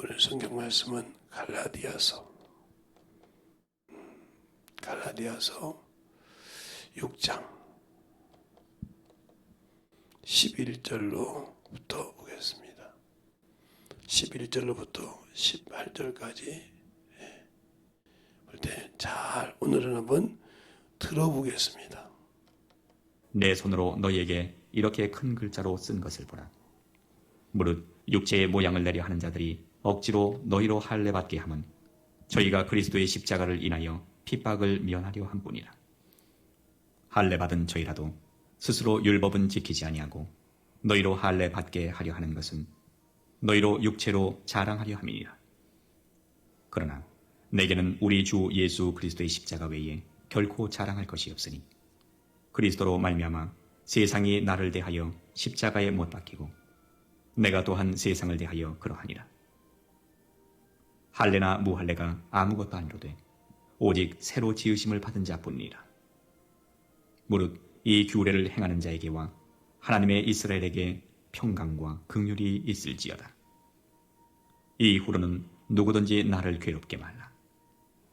오늘 성경 말씀은 갈라디아서 6장 11절로부터 보겠습니다. 11절로부터 18절까지 볼 때 잘 오늘은 한번 들어보겠습니다. 내 손으로 너희에게 이렇게 큰 글자로 쓴 것을 보라. 무릇 육체의 모양을 내려 하는 자들이 억지로 너희로 할례 받게 함은 저희가 그리스도의 십자가를 인하여 핍박을 면하려 함뿐이라. 할례 받은 저희라도 스스로 율법은 지키지 아니하고 너희로 할례 받게 하려 하는 것은 너희로 육체로 자랑하려 함이니라. 그러나 내게는 우리 주 예수 그리스도의 십자가 외에 결코 자랑할 것이 없으니 그리스도로 말미암아 세상이 나를 대하여 십자가에 못 박히고 내가 또한 세상을 대하여 그러하니라. 할례나 무할례가 아무것도 아니로되 오직 새로 지으심을 받은 자뿐이니라. 무릇 이 규례를 행하는 자에게와 하나님의 이스라엘에게 평강과 긍휼이 있을지어다. 이후로는 누구든지 나를 괴롭게 말라.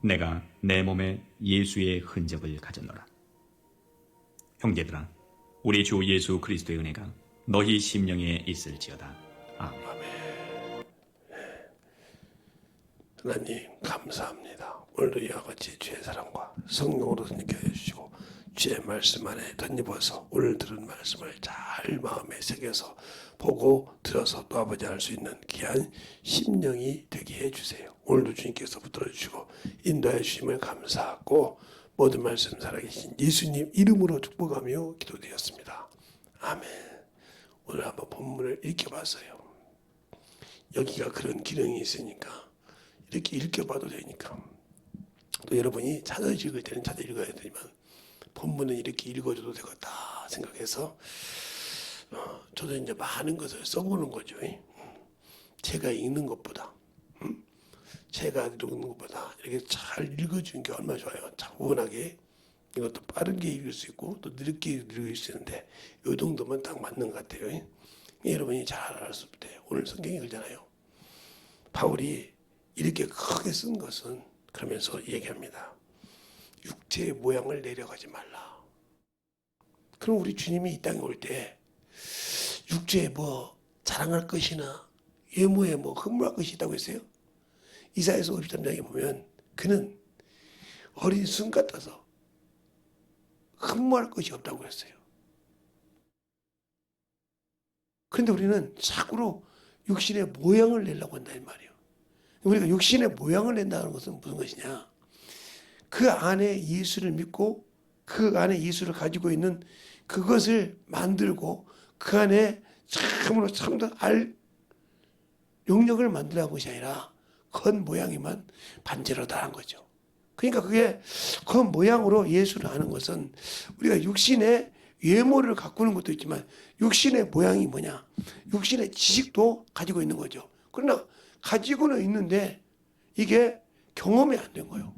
내가 내 몸에 예수의 흔적을 가졌노라. 형제들아, 우리 주 예수 그리스도의 은혜가 너희 심령에 있을지어다. 아멘. 하나님 감사합니다. 오늘도 이와 같이 주의 사랑과 성령으로 선님께 해주시고 주의 말씀 안에 덧입어서 오늘 들은 말씀을 잘 마음에 새겨서 보고 들어서 또 아버지 할 수 있는 귀한 심령이 되게 해주세요. 오늘도 주님께서 붙들어 주시고 인도해 주심을 감사하고 모든 말씀 살아계신 예수님 이름으로 축복하며 기도드렸습니다. 아멘. 오늘 한번 본문을 읽혀봤어요. 여기가 그런 기능이 있으니까 이렇게 읽혀봐도 되니까 또 여러분이 찾아 읽을 때는 찾아 읽어야 되지만 본문은 이렇게 읽어줘도 되겠다 생각해서 저도 이제 많은 것을 써보는 거죠. 제가 읽는 것보다 제가 읽는 것보다 이렇게 잘 읽어주는 게 얼마나 좋아요. 차분하게 이것도 빠르게 읽을 수 있고 또 늦게 읽을 수 있는데 이 정도면 딱 맞는 것 같아요. 여러분이 잘 알았을 때 오늘 성경 읽잖아요. 바울이 이렇게 크게 쓴 것은 그러면서 얘기합니다. 육체의 모양을 내려가지 말라. 그럼 우리 주님이 이 땅에 올 때 육체에 뭐 자랑할 것이나 외모에 뭐 흠모할 것이 있다고 했어요. 이사야서 53장에 보면 그는 어린 순 같아서 흠모할 것이 없다고 했어요. 그런데 우리는 자꾸로 육신의 모양을 내려고 한다 이 말이에요. 우리가 육신의 모양을 낸다는 것은 무슨 것이냐? 그 안에 예수를 믿고 그 안에 예수를 가지고 있는 그것을 만들고 그 안에 참으로 참된 영역을 만들라는 것이 아니라 겉모양이만 반지르다한 거죠. 그러니까 그게 겉모양으로 예수를 아는 것은 우리가 육신의 외모를 가꾸는 것도 있지만 육신의 모양이 뭐냐? 육신의 지식도 가지고 있는 거죠. 그러나 가지고는 있는데 이게 경험이 안 된 거예요.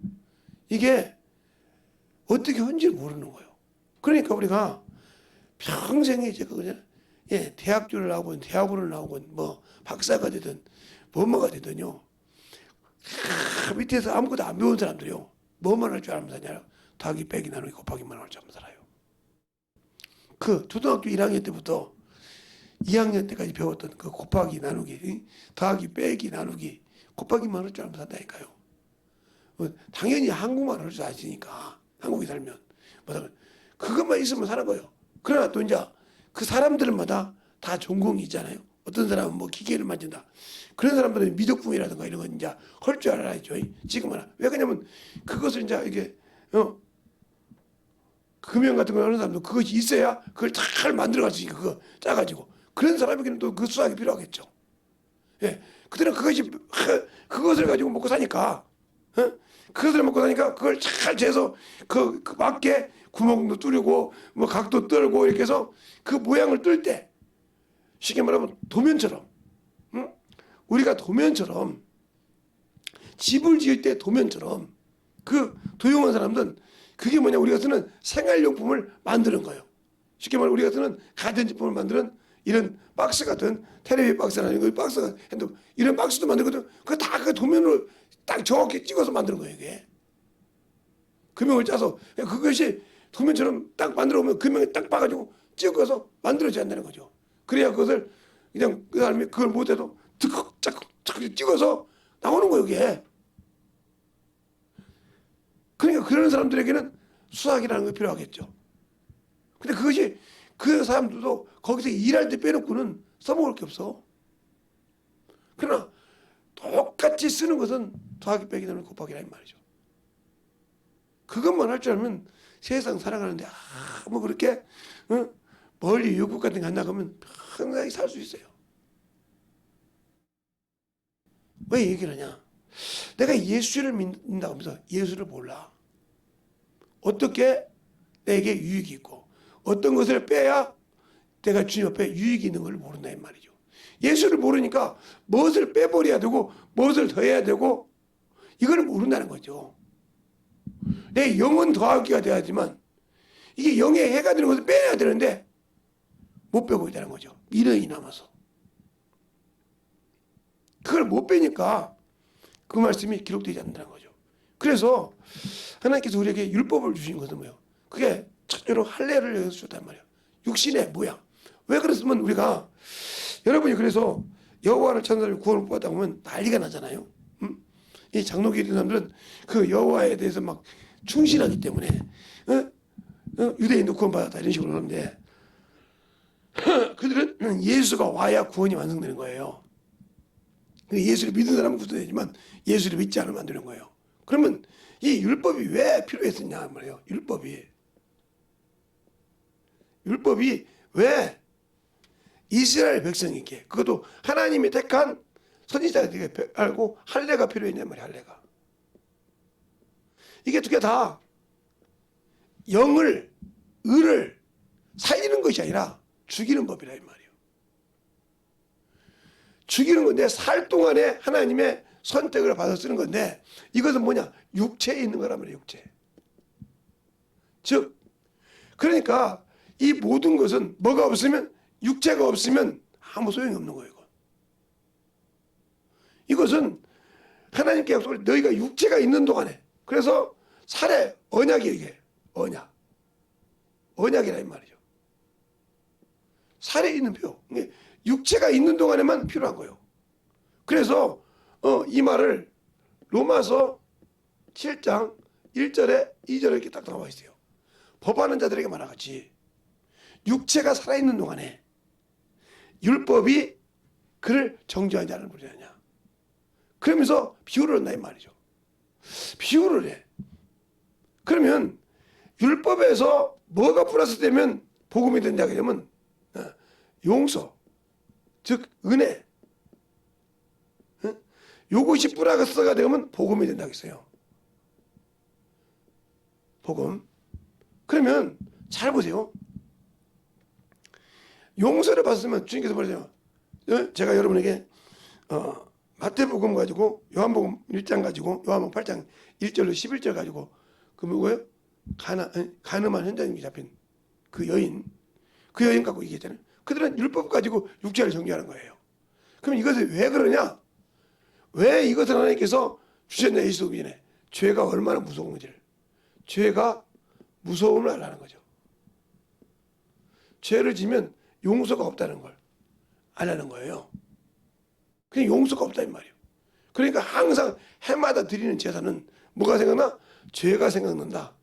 이게 어떻게 한지 모르는 거예요. 그러니까 우리가 평생에 이제 그냥 대학교를 나오건 대학원을 나오건 뭐 박사가 되든 뭐뭐가 되든요. 밑에서 아무것도 안 배운 사람들이요. 뭐만 할 줄 알면서 사냐? 더하기 빼기 나누기 곱하기만 할 줄 알면서 살아요. 그 초등학교 1학년 때부터 2학년 때까지 배웠던 그 곱하기 나누기 더하기 빼기 나누기 곱하기만 할 줄 알면서 산다니까요. 당연히 한국말을 할 줄 아시니까 한국에 살면 그것만 있으면 사는 거예요. 그러나 또 이제 그 사람들마다 다 전공이 있잖아요. 어떤 사람은 뭐 기계를 만진다. 그런 사람들은 미적분이라든가 이런 건 이제 할 줄 알아야죠. 지금은 왜 그러냐면 그것을 이제 이게 금연 같은 거 하는 사람도 그것이 있어야 그걸 잘 만들어갈 수 있으니까 그거 짜가지고 그런 사람에게는 또 그 수학이 필요하겠죠. 예, 그들은 그것을 가지고 먹고 사니까. 그것을 먹고 사니까 그걸 잘 재서 그 맞게 구멍도 뚫고 뭐 각도 떨고 이렇게 해서 그 모양을 뜰 때 쉽게 말하면 도면처럼 우리가 도면처럼 집을 지을 때 도면처럼 그 도용한 사람들은 그게 뭐냐 우리가 쓰는 생활용품을 만드는 거예요. 쉽게 말하면 우리가 쓰는 가전제품을 만드는 이런 박스 같은 텔레비 박스나 이런 박스가 핸드 이런 박스도 만들거든. 그거 다 그 도면을 딱 정확히 찍어서 만드는 거예요 이게. 금형을 짜서 그것이 도면처럼 딱 만들어 오면 금형에 딱 봐가지고 찍어서 만들어져야 한다는 거죠. 그래야 그것을 그냥 그 사람이 그걸 못해도 득 찍어서 나오는 거예요 이게. 그러니까 그런 사람들에게는 수학이라는 게 필요하겠죠. 근데 그것이 그 사람들도 거기서 일할 때 빼놓고는 써먹을 게 없어. 그러나 똑같이 쓰는 것은 더하기 빼기 나누기 곱하기라 이 말이죠. 그것만 할 줄 알면 세상 살아가는데 뭐 그렇게 멀리 외국 같은 데 간다고 하면 편하게 살 수 있어요. 왜 얘기를 하냐? 내가 예수를 믿는다고 하면서 예수를 몰라. 어떻게 내게 유익이 있고 어떤 것을 빼야 내가 주님 앞에 유익이 있는 걸 모른다 이 말이죠. 예수를 모르니까 무엇을 빼버려야 되고 무엇을 더해야 되고 이걸 모른다는 거죠. 내 영은 더하기가 돼야지만 이게 영에 해가 되는 것을 빼야 되는데 못 빼고 있다는 거죠. 미련이 남아서. 그걸 못 빼니까 그 말씀이 기록되지 않는다는 거죠. 그래서 하나님께서 우리에게 율법을 주신 것은 뭐예요? 그게 첫째로 할례를 여기서 줬단 말이에요. 육신의 모양. 왜 그랬으면 우리가 여러분이 그래서 여호와를 천사를 구원을 받다 보면 난리가 나잖아요. 이 장로교에 있는 사람들은 그 여호와에 대해서 막 충실하기 때문에 유대인도 구원받았다 이런 식으로 하는데 그들은 예수가 와야 구원이 완성되는 거예요. 예수를 믿는 사람은 구원되지만 예수를 믿지 않으면 안 되는 거예요. 그러면 이 율법이 왜 필요했었냐 말이에요. 율법이 왜 이스라엘 백성에게 그것도 하나님이 택한 선지자들에게 알고 할례가 필요했냐 말이에요. 할례가. 이게 두 개 다 영을 의를 살리는 것이 아니라 죽이는 법이라 이 말이에요. 죽이는 건데 살 동안에 하나님의 선택을 받아 쓰는 건데 이것은 뭐냐? 육체에 있는 거란 말이에요. 육체. 즉 그러니까 이 모든 것은 뭐가 없으면 육체가 없으면 아무 소용이 없는 거예요. 이것은 하나님께 약속을 너희가 육체가 있는 동안에 그래서 살의 언약이 이게 언약이라 이 말이죠. 살에 있는 표. 육체가 있는 동안에만 필요한 거예요. 그래서 이 말을 로마서 7장 1절에 2절에 이렇게 딱 나와 있어요. 법하는 자들에게 말하같이 육체가 살아있는 동안에 율법이 그를 정죄하지 않을 뿐이냐. 그러면서 비유를 한다 이 말이죠. 비유를 해. 그러면 율법에서 뭐가 플러스 되면 복음이 된다 그러면 용서, 즉 은혜. 요것이 플러스가 되면 복음이 된다 했어요. 복음. 그러면 잘 보세요. 용서를 받으면 주님께서 말하잖아요. 제가 여러분에게 마태복음 가지고 요한복음 1장 가지고 요한복음 8장 1절로 11절 가지고 그 뭐고요? 가늠한 현장님이 잡힌 그 여인 갖고 얘기했잖아요. 그들은 율법 가지고 육체를 정죄하는 거예요. 그럼 이것을 왜 그러냐? 왜 이것을 하나님께서 주셨냐? 예수 오기 전에 죄가 얼마나 무서운 건지를 죄가 무서움을 알라는 거죠. 죄를 지면 용서가 없다는 걸 알라는 거예요. 그냥 용서가 없다는 말이에요. 그러니까 항상 해마다 드리는 제사는 뭐가 생각나? 죄가 생각난다.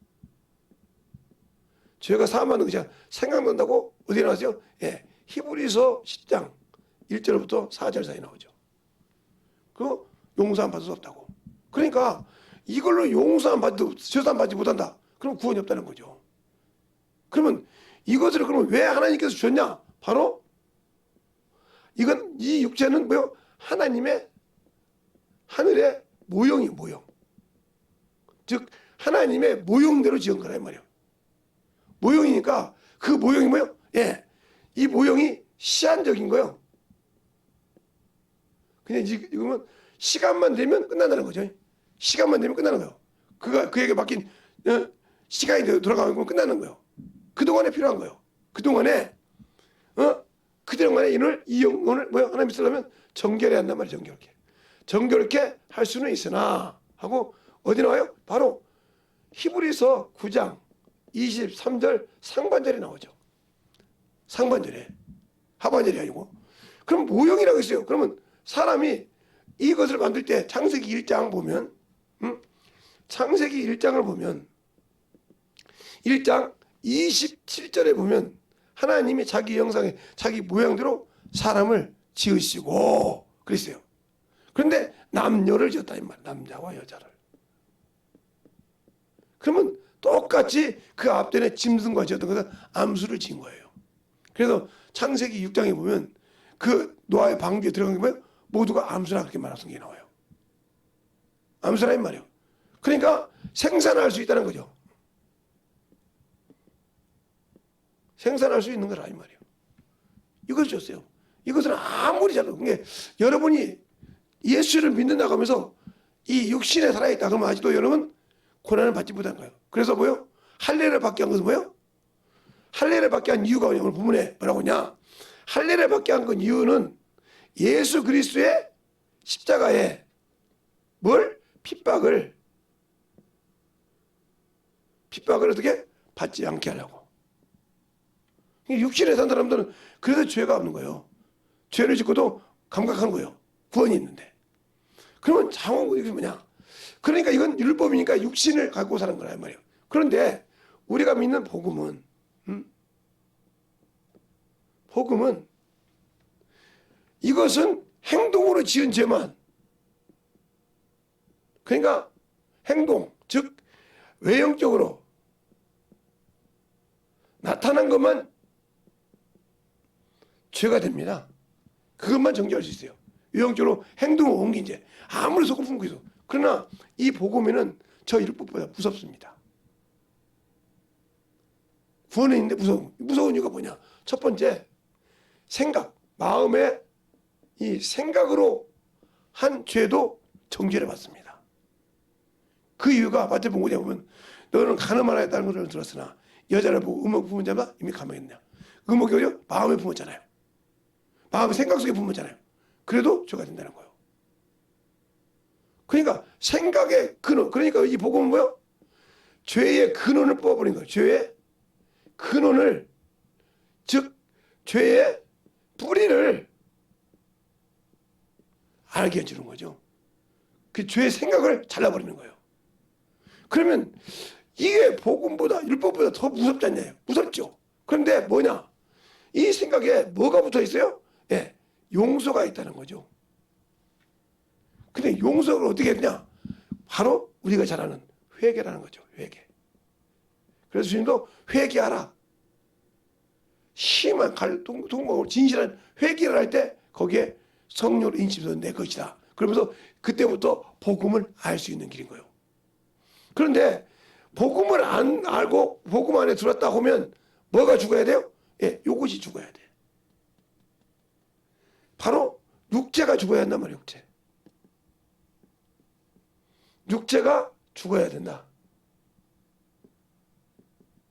죄가 사함하는 것이 생각난다고 어디에 나왔어요? 예, 히브리서 10장 1절부터 4절 사이 나오죠. 그 용서함 받을 수 없다고. 그러니까 이걸로 용서함 받도 제사함 받지 못한다. 그럼 구원이 없다는 거죠. 그러면 이것을 그러면 왜 하나님께서 주셨냐? 바로 이건 이 육체는 뭐요? 하나님의 하늘의 모형이에요. 모형. 즉 하나님의 모형대로 지은 거라 이 말이에요. 모형이니까 그 모형이 뭐예요? 예, 이 모형이 시한적인 거예요. 그냥 이거면 시간만 되면 끝난다는 거죠. 시간만 되면 끝나는 거예요. 그에게 맡긴 시간이 돌아가면 끝나는 거예요. 그동안에 필요한 거예요. 그동안에 그들 간에 이 영혼을 뭐야 하나님 쓰려면 정결해야 한단 말이에요. 정결케 할 수는 있으나 하고 어디 나와요? 바로 히브리서 9장 23절 상반절에 나오죠. 상반절에, 하반절이 아니고. 그럼 모형이라고 했어요. 그러면 사람이 이것을 만들 때 창세기 1장 보면 창세기 1장을 보면 1장 27절에 보면 하나님이 자기 형상에 자기 모양대로 사람을 지으시고 그랬어요. 그런데 남녀를 지었다 이 말, 남자와 여자를. 그러면 똑같이 그 앞전에 짐승과 지었던 것은 암수를 지은 거예요. 그래서 창세기 6장에 보면 그 노아의 방주에 들어간 게 뭐예요? 모두가 암수라 그렇게 말한 성경이 나와요. 암수라 이 말이에요. 그러니까 생산할 수 있다는 거죠. 생산할 수 있는 거라 이 말이에요. 이걸 줬어요. 이것은 아무리 잘도 그게 여러분이 예수를 믿는다고 하면서 이 육신에 살아있다 그러면 아직도 여러분 고난을 받지 못한 거예요. 그래서 뭐요? 할례를 받게 한 것은 뭐예요? 할례를 받게 한 이유가 오늘 본문에 뭐라고 하냐? 할례를 받게 한 건 이유는 예수 그리스도의 십자가에 뭘? 핍박을 어떻게? 받지 않게 하려고. 육신에 산 사람들은 그래도 죄가 없는 거예요. 죄를 짓고도 감각하는 거예요. 구원이 있는데. 그러면 장원 이게 뭐냐? 그러니까 이건 율법이니까 육신을 갖고 사는 거란 말이에요. 그런데 우리가 믿는 복음은 복음은 이것은 행동으로 지은 죄만, 그러니까 행동, 즉 외형적으로 나타난 것만 죄가 됩니다. 그것만 정죄할 수 있어요. 외형적으로 행동을 옮긴 죄, 아무리 속을 품고 있어. 그러나 이 복음에는 저 율법보다 무섭습니다. 구원은 있는데 무서운 이유가 뭐냐? 첫 번째, 생각, 마음의 이 생각으로 한 죄도 정죄를 받습니다. 그 이유가 마태복음 5장에 보면 너는 가늠하라 했다는 것을 들었으나 여자를 보고 음욕 품은 자가 이미 가망했냐. 음욕이 어디요? 마음에 품었잖아요. 마음의 생각 속에 품었잖아요. 그래도 죄가 된다는 거예요. 그러니까 생각의 근원, 그러니까 이 복음은 뭐예요? 죄의 근원을 뽑아버린 거예요. 죄의 근원을, 즉 죄의 뿌리를 알게 해주는 거죠. 그 죄의 생각을 잘라버리는 거예요. 그러면 이게 복음보다 율법보다 더 무섭지 않냐요? 무섭죠. 그런데 뭐냐? 이 생각에 뭐가 붙어 있어요? 예, 용서가 있다는 거죠. 근데 용서를 어떻게 했냐? 바로 우리가 잘 아는 회개라는 거죠. 회개. 그래서 주님도 회개하라. 심한 통곡하고 진실한 회개를 할 때 거기에 성령을 인치면서 내 것이다. 그러면서 그때부터 복음을 알 수 있는 길인 거예요. 그런데 복음을 안 알고 복음 안에 들어왔다 하면 뭐가 죽어야 돼요? 예, 요것이 죽어야 돼. 바로 육체가 죽어야 한단 말이에요. 육체가 죽어야 된다.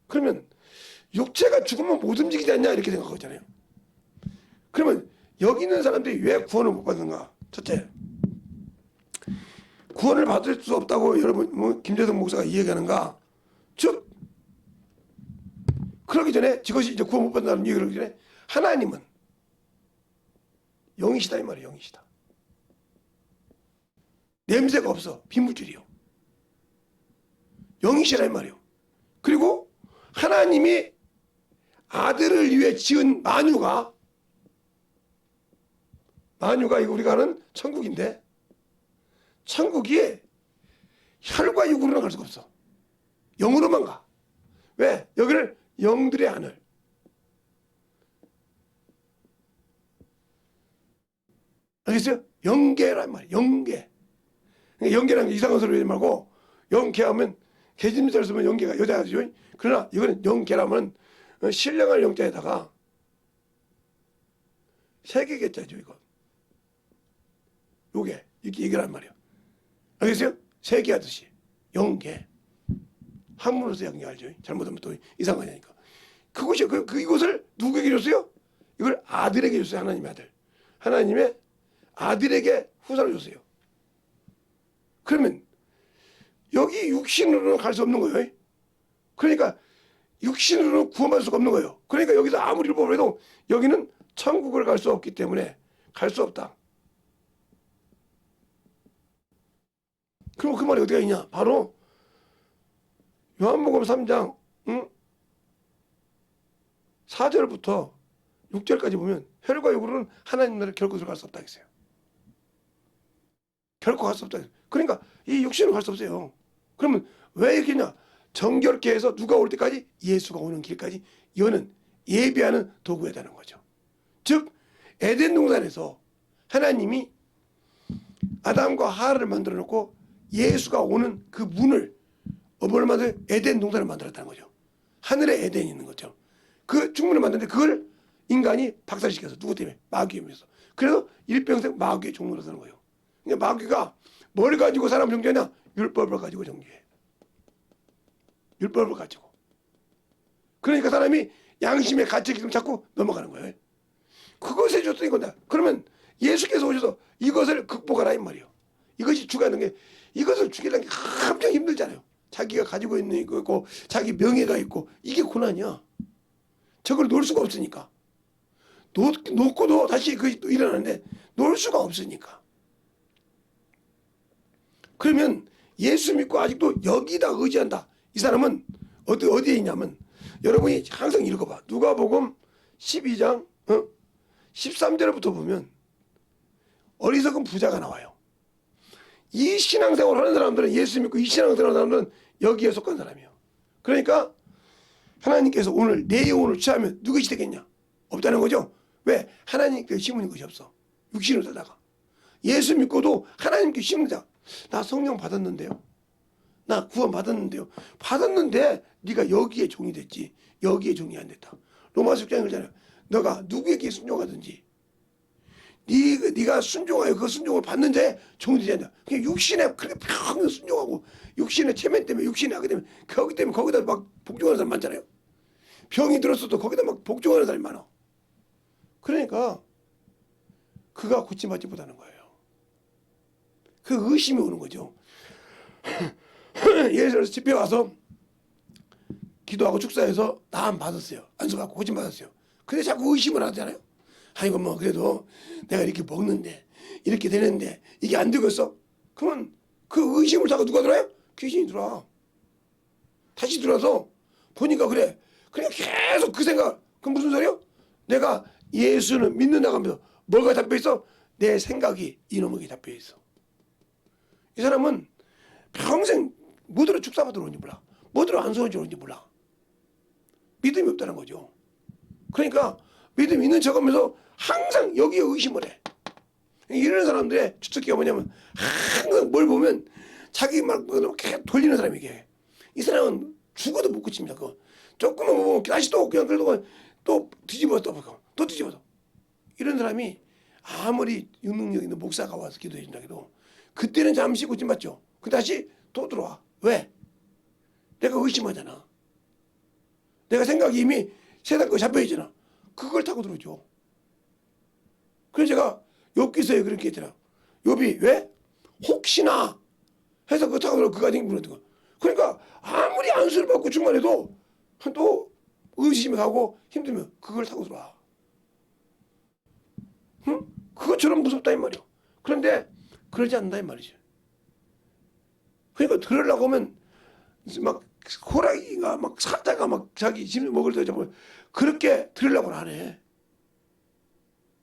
그러면 육체가 죽으면 못 움직이지 않냐 이렇게 생각하잖아요. 그러면 여기 있는 사람들이 왜 구원을 못 받는가? 첫째, 구원을 받을 수 없다고 여러분 김재성 목사가 이야기하는가? 즉 그러기 전에 이것이 이제 구원 못 받는다는 얘기를 하기 전에 하나님은 영이시다 이 말이에요. 영이시다. 냄새가 없어. 비물질이요. 영이시라 이 말이에요. 그리고 하나님이 아들을 위해 지은 만유가 이거 우리가 아는 천국인데 천국이 혈과 육으로는 갈 수가 없어. 영으로만 가. 왜? 여기를 영들의 하늘. 알겠어요? 영계란 말이에요. 영계. 영계라는 게 이상한 소리 하지 말고 영계하면 개진자를 쓰면 영계가 여자죠. 그러나 이거는 영계라면 신령할 영자에다가 세계 개자죠. 이거. 요게 이렇게 얘기를 한 말이에요. 알겠어요? 세계하듯이 영계. 한문으로서 영계 알죠? 잘못하면 또 이상하냐니까. 그것이 이것을 누구에게 줬어요? 이걸 아들에게 줬어요. 하나님의 아들. 하나님의 아들에게 후사를 줬어요. 그러면 여기 육신으로는 갈 수 없는 거예요. 그러니까 육신으로는 구원받을 수가 없는 거예요. 그러니까 여기서 아무리 율법을 해도 여기는 천국을 갈 수 없기 때문에 갈 수 없다. 그럼 그 말이 어디가 있냐? 바로 요한복음 3장 4절부터 6절까지 보면 혈과 육으로는 하나님 나라를 결코 들어갈 수 없다 했어요. 결코 갈 수 없다. 그러니까 이 육신으로 갈 수 없어요. 그러면 왜 이렇게 냐? 정결케 해서 누가 올 때까지 예수가 오는 길까지 여는 예비하는 도구였다는 거죠. 즉 에덴 동산에서 하나님이 아담과 하와를 만들어 놓고 예수가 오는 그 문을 뭘 만들어? 에덴 동산을 만들었다는 거죠. 하늘에 에덴이 있는 거죠. 그 충문을 만드는데 그걸 인간이 박살시켜서 누구 때문에? 마귀에 의해서. 그래서 일평생 마귀의 종로로 사는 거예요. 그러니까 마귀가 뭘 가지고 사람을 정죄하냐? 율법을 가지고 정죄해. 율법을 가지고. 그러니까 사람이 양심의 가치를 지금 자꾸 넘어가는 거예요. 그것에 줬더니 건다. 그러면 예수께서 오셔서 이것을 극복하라 이 말이에요. 이것이 죽어가는 게 이것을 죽이려는 게 엄청 힘들잖아요. 자기가 가지고 있는 거 있고 자기 명예가 있고 이게 고난이야. 저걸 놓을 수가 없으니까. 놓고도 다시 그것이 또 일어나는데 놓을 수가 없으니까. 그러면 예수 믿고 아직도 여기다 의지한다. 이 사람은 어디에 있냐면 여러분이 항상 읽어봐. 누가복음 12장 13절부터 보면 어리석은 부자가 나와요. 이 신앙생활을 하는 사람들은 예수 믿고 이 신앙생활을 하는 사람들은 여기에 속한 사람이에요. 그러니까 하나님께서 오늘 내 영혼을 취하면 누구시 되겠냐? 없다는 거죠. 왜? 하나님께 심은 것이 없어. 육신을 살다가. 예수 믿고도 하나님께 심은 자. 나 성령 받았는데요. 나 구원 받았는데요. 받았는데 네가 여기에 종이 됐지. 여기에 종이 안 됐다. 로마서 6장에 그러잖아요. 너가 누구에게 순종하든지 네가 순종하여 그 순종을 받는 자에 종이 되지 않는다. 그냥 육신에 그렇게 평생 순종하고 육신의 체면 때문에 육신에 하게 되면 거기 때문에 거기다 막 복종하는 사람 많잖아요. 병이 들었어도 거기다 막 복종하는 사람이 많아. 그러니까 그가 고침받지 못하는 거예요. 그 의심이 오는 거죠. 예를 들어서 집회 와서 기도하고 축사해서 나음 받았어요. 안수받고 고침 받았어요. 근데 자꾸 의심을 하잖아요. 아이고 뭐 그래도 내가 이렇게 먹는데 이렇게 되는데 이게 안 되겠어? 그러면 그 의심을 자꾸 누가 들어요? 귀신이 들어와. 다시 들어와서 보니까 그래. 그냥 계속 그 생각. 그럼 무슨 소리요? 내가 예수는 믿는다고 하면서 뭐가 잡혀있어? 내 생각이 이놈에게 잡혀있어. 이 사람은 평생 뭐대로 축사받으러 오는지 몰라. 뭐대로 안수원지 오는지 몰라. 믿음이 없다는 거죠. 그러니까 믿음이 있는 척하면서 항상 여기에 의심을 해. 이런 사람들의 주특기가 뭐냐면 항상 뭘 보면 자기 막 계속 돌리는 사람이게. 이 사람은 죽어도 못 고칩니다. 그거. 조금만 보면 다시 또 그냥 그래도 또 뒤집어서 또 뒤집어서. 이런 사람이 아무리 능력 있는 목사가 와서 기도해 준다 해도 그때는 잠시 고침받죠. 그 다시 또 들어와. 왜? 내가 의심하잖아. 내가 생각이 이미 세상 거 잡혀있잖아. 그걸 타고 들어오죠. 그래서 제가 욥기서에 그렇게 했잖아. 욥이 왜? 혹시나 해서 그거 타고 들어오고 그가 무너진 거. 그러니까 아무리 안수를 받고 충만해도 또 의심이 가고 힘들면 그걸 타고 들어와. 응? 그것처럼 무섭다 이 말이야. 그런데 그러지 않는다 이 말이죠. 그러니까 들으려고 하면 막 호랑이가 막 사자가 막 자기 짐을 먹을 때 잡으면 그렇게 들으려고는 안 해.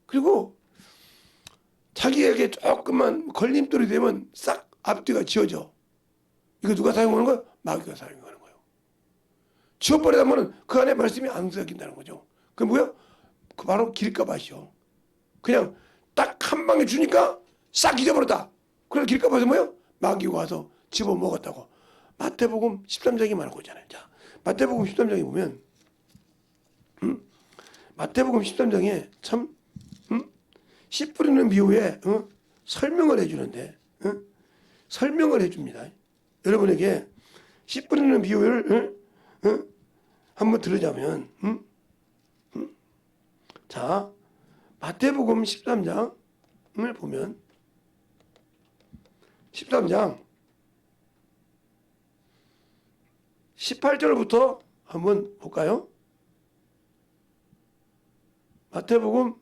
그리고 자기에게 조금만 걸림돌이 되면 싹 앞뒤가 지워져. 이거 누가 사용하는 거야? 마귀가 사용하는 거예요. 지워버리다 보면 그 안에 말씀이 안 섞인다는 거죠. 그게 뭐야? 그 바로 길가밭이요. 그냥 딱 한 방에 주니까 싹 잊어버렸다. 그래서 길가밭에 뭐야? 마귀가 와서 집어먹었다고. 마태복음 13장이 말하고 있잖아요. 자, 마태복음 13장에 보면 마태복음 13장에 참 씨 뿌리는 비유에 설명을 해주는데 설명을 해줍니다. 여러분에게 씨 뿌리는 비유를 한번 들으자면 자, 마태복음 13장을 보면 13장 18절부터 한번 볼까요? 마태복음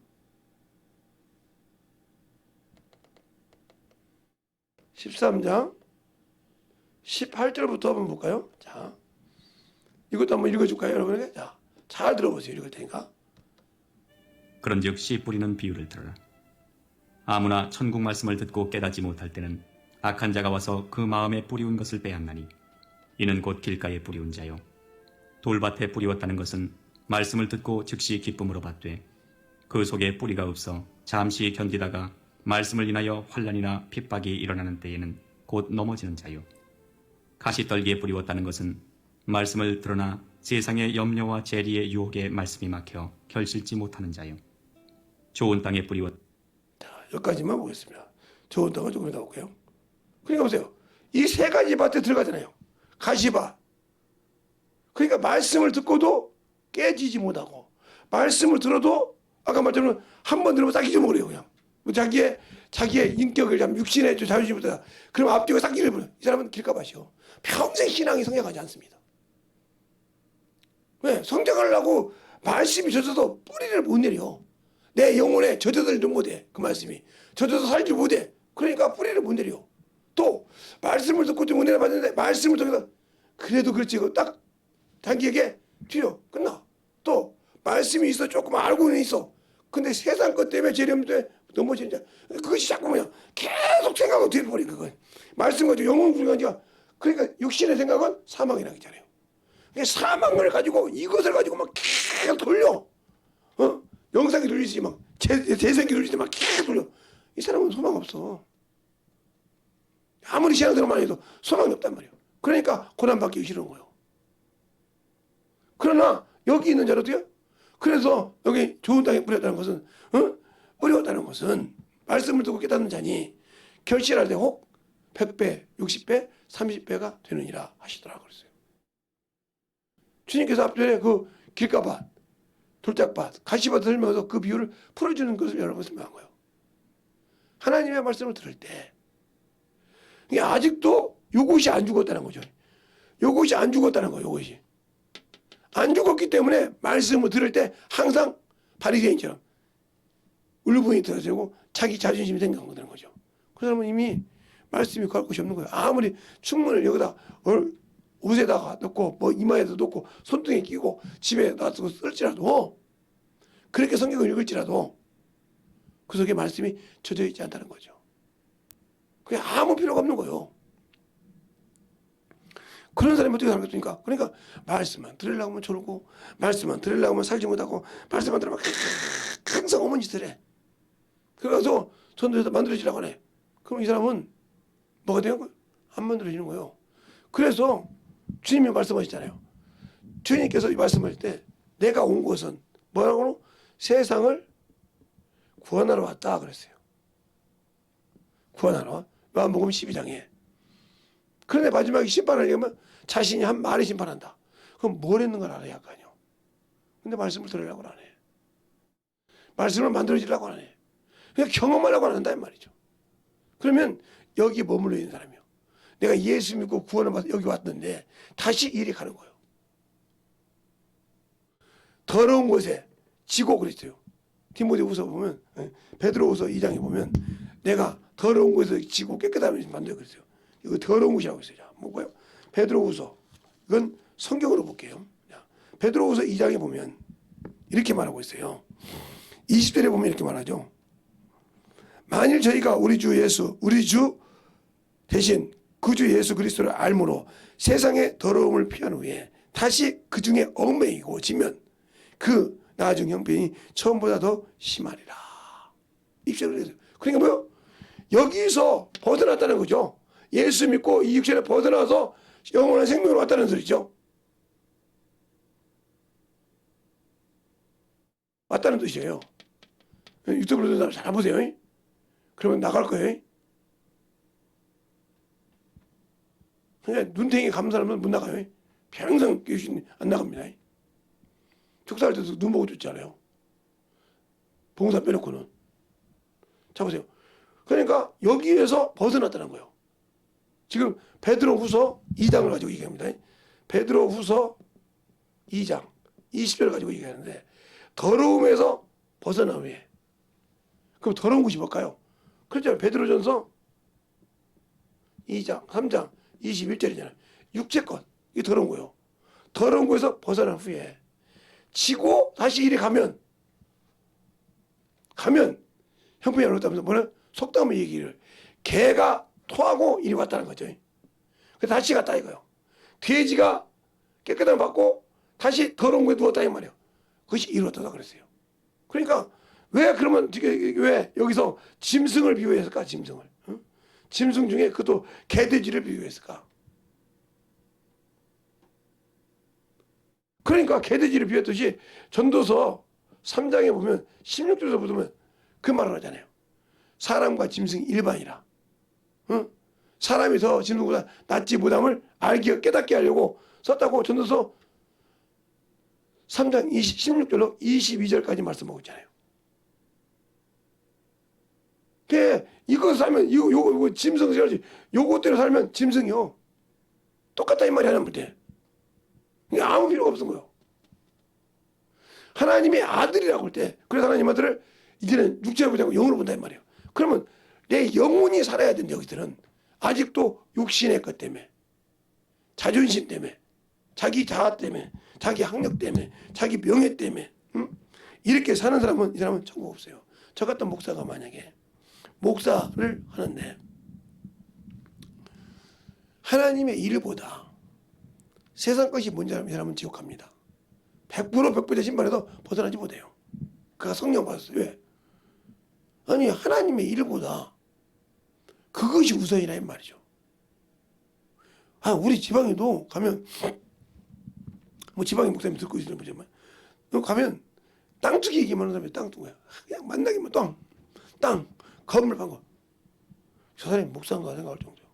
13장 18절부터 한번 볼까요? 자, 이것도 한번 읽어줄까요, 여러분에게? 자, 잘 들어보세요. 읽을 테니까. 그런즉 씨 뿌리는 비유를 들으라. 아무나 천국 말씀을 듣고 깨닫지 못할 때는 악한 자가 와서 그 마음에 뿌리운 것을 빼앗나니 이는 곧 길가에 뿌리운 자요 돌밭에 뿌리웠다는 것은 말씀을 듣고 즉시 기쁨으로 받되 그 속에 뿌리가 없어 잠시 견디다가 말씀을 인하여 환난이나 핍박이 일어나는 때에는 곧 넘어지는 자요 가시떨기에 뿌리웠다는 것은 말씀을 들으나 세상의 염려와 재리의 유혹에 말씀이 막혀 결실지 못하는 자요 좋은 땅에 뿌리웠 자, 여기까지만 보겠습니다. 좋은 땅을 조금 더 볼게요. 그러니까 보세요. 이 세 가지 밭에 들어가잖아요. 가시밭. 그러니까 말씀을 듣고도 깨지지 못하고, 말씀을 들어도 아까 말처럼 한 번 들으면 싹 잊어버려요. 그냥 자기의 인격을 육신의 자유심부터 그럼 앞뒤가 싹 잃어버려요. 이 사람은 길가밭이요. 평생 신앙이 성장하지 않습니다. 왜? 성장하려고 말씀이 젖어도 뿌리를 못 내려. 내 영혼에 젖어들지 못해. 그 말씀이 젖어서 살지 못해. 그러니까 뿌리를 못 내려. 또 말씀을 듣고 좀 은혜를 받는데 말씀을 통해서 그래도 그렇지. 딱 자기에게 뒤로 끝나. 또 말씀이 있어. 조금 알고는 있어. 근데 세상 것 때문에 재림때 넘어지는 자. 그것이 자꾸 뭐냐. 계속 생각하고 뒤로 버린 그건. 말씀 가지고 영혼 구리가 그러니까 육신의 생각은 사망이라고 했잖아요. 사망을 가지고 이것을 가지고 막 계속 돌려. 영상이 돌리지 막 재생기 돌리지 막 계속 돌려. 이 사람은 소망 없어. 아무리 신앙생활만 해도 소망이 없단 말이에요. 그러니까 고난받기 싫은 거예요. 그러나 여기 있는 자로도요. 그래서 여기 좋은 땅에 뿌렸다는 것은 어려웠다는 것은 말씀을 듣고 깨닫는 자니 결실할 때 혹 100배, 60배, 30배가 되느니라 하시더라고요. 그랬어요. 주님께서 앞전에 그 길가밭, 돌짝밭, 가시밭을 설명해서 그 비유를 풀어주는 것을 여러 번 설명한 거예요. 하나님의 말씀을 들을 때 아직도 요것이 안 죽었다는 거죠. 요것이 안 죽었다는 거예요. 요것이. 안 죽었기 때문에 말씀을 들을 때 항상 바리새인처럼 울분이 들어지고 자기 자존심이 생각하는 거죠. 그 사람은 이미 말씀이 구할 곳이 없는 거예요. 아무리 충문을 여기다 옷에다가 넣고 뭐 이마에다 넣고 손등에 끼고 집에 놔두고 쓸지라도 그렇게 성경을 읽을지라도 그 속에 말씀이 젖어 있지 않다는 거죠. 그게 아무 필요가 없는 거예요. 그런 사람이 어떻게 살겠습니까? 그러니까 말씀만 들으려고 하면 졸고 말씀만 들으려고 하면 살지 못하고 말씀만 들으면 항상 어머니 짓을 해. 그래서 전도에서 만들어지라고 하네. 그럼 이 사람은 뭐가 되는 거예요? 안 만들어지는 거예요. 그래서 주님이 말씀하셨잖아요. 주님께서 말씀하실 때 내가 온 것은 뭐라고? 세상을 구원하러 왔다 그랬어요. 구원하러. 요한복음 12장에. 그런데 마지막에 심판을 얘기하면 자신이 한 말에 심판한다. 그럼 뭘 했는 걸 알아야 할 거 아니에요. 근데 말씀을 들으려고 안 해. 말씀을 만들어지려고 안 해. 그냥 경험하려고 안 한다 이 말이죠. 그러면 여기 머물러 있는 사람이요. 내가 예수 믿고 구원을 받아 여기 왔는데 다시 일이 가는 거예요. 더러운 곳에 지고 그랬어요. 디모데후서 보면 베드로후서 2장에 보면 내가 더러운 곳에서 지고 깨끗하게 만들어 그랬어요. 이거 더러운 곳이라고 했어요. 자, 뭐고요? 베드로후서. 이건 성경으로 볼게요. 자, 베드로후서 2장에 보면 이렇게 말하고 있어요. 20절에 보면 이렇게 말하죠. 만일 저희가 우리 주 대신 그 주 예수 그리스도를 알므로 세상의 더러움을 피한 후에 다시 그 중에 얽매이고 지면 그 나중 형편이 처음보다 더 심하리라. 입술을 해서. 그러니까 뭐요? 여기서 벗어났다는 거죠. 예수 믿고 이 육체를 벗어나서 영원한 생명으로 왔다는 소리죠. 왔다는 뜻이에요. 유튜브로도 잘 보세요. 그러면 나갈 거예요. 그러니까 눈탱이 감는 사람은 못 나가요. 평생 귀신 안 나갑니다. 축사할 때도 눈 보고 줬잖아요. 봉사 빼놓고는. 자 보세요. 그러니까 여기에서 벗어났다는 거예요. 지금 베드로후서 2장을 가지고 얘기합니다. 베드로후서 2장 20절을 가지고 얘기하는데 더러움에서 벗어나면 왜? 그럼 더러운 것이 뭘까요? 그렇죠. 베드로전서 2장 3장 21절이잖아요. 육체 것 이게 더러운 거예요. 더러운 거에서 벗어난 후에 지고 다시 이리 가면 형편이 어렵다면서 뭐는 속담의 얘기를 개가 토하고 이리 왔다는 거죠. 그래서 다시 갔다 이거요. 돼지가 깨끗함을 받고 다시 더러운 거에 누웠다 이 말이에요. 그것이 이루어졌다 그랬어요. 그러니까 왜 그러면 왜 여기서 짐승을 비유했을까? 짐승을. 응? 짐승 중에 그것도 개돼지를 비유했을까? 그러니까 개돼지를 비유했듯이 전도서 3장에 보면 16절에서 보면 그 말을 하잖아요. 사람과 짐승이 일반이라. 응? 사람이 더 짐승보다 낫지 못함을 알게 깨닫게 하려고 썼다고 전도서 3장 16절로 22절까지 말씀하고 있잖아요. 이거 살면 요거 짐승 살지 요거대로 살면 짐승이요. 똑같다 이 말이 하는 문제. 아무 필요가 없은 거예요. 하나님의 아들이라고 할 때 그래서 하나님 아들을 이제는 육체로 보지 않고 영으로 본다 이 말이에요. 그러면 내 영혼이 살아야 되는데 여기들은 아직도 육신의 것 때문에 자존심 때문에 자기 자아 때문에 자기 학력 때문에 자기 명예 때문에 이렇게 사는 사람은 이 사람은 천국 없어요. 저 같은 목사가 만약에 목사를 하는데 하나님의 일보다 세상 것이 뭔지 알면 이 사람은 지옥 갑니다. 100% 100% 신발에서 벗어나지 못해요. 그가 성령 받았어요. 왜? 아니 하나님의 일보다 그것이 우선이라 이 말이죠. 우리 지방에도 가면 뭐 지방에 목사님 듣고 있으면 보지만 가면 땅 투기 얘기만 하는 사람이 땅 투기야. 그냥 만나기만 땅 건물 판거. 저 사람이 목사인가 생각할 정도요.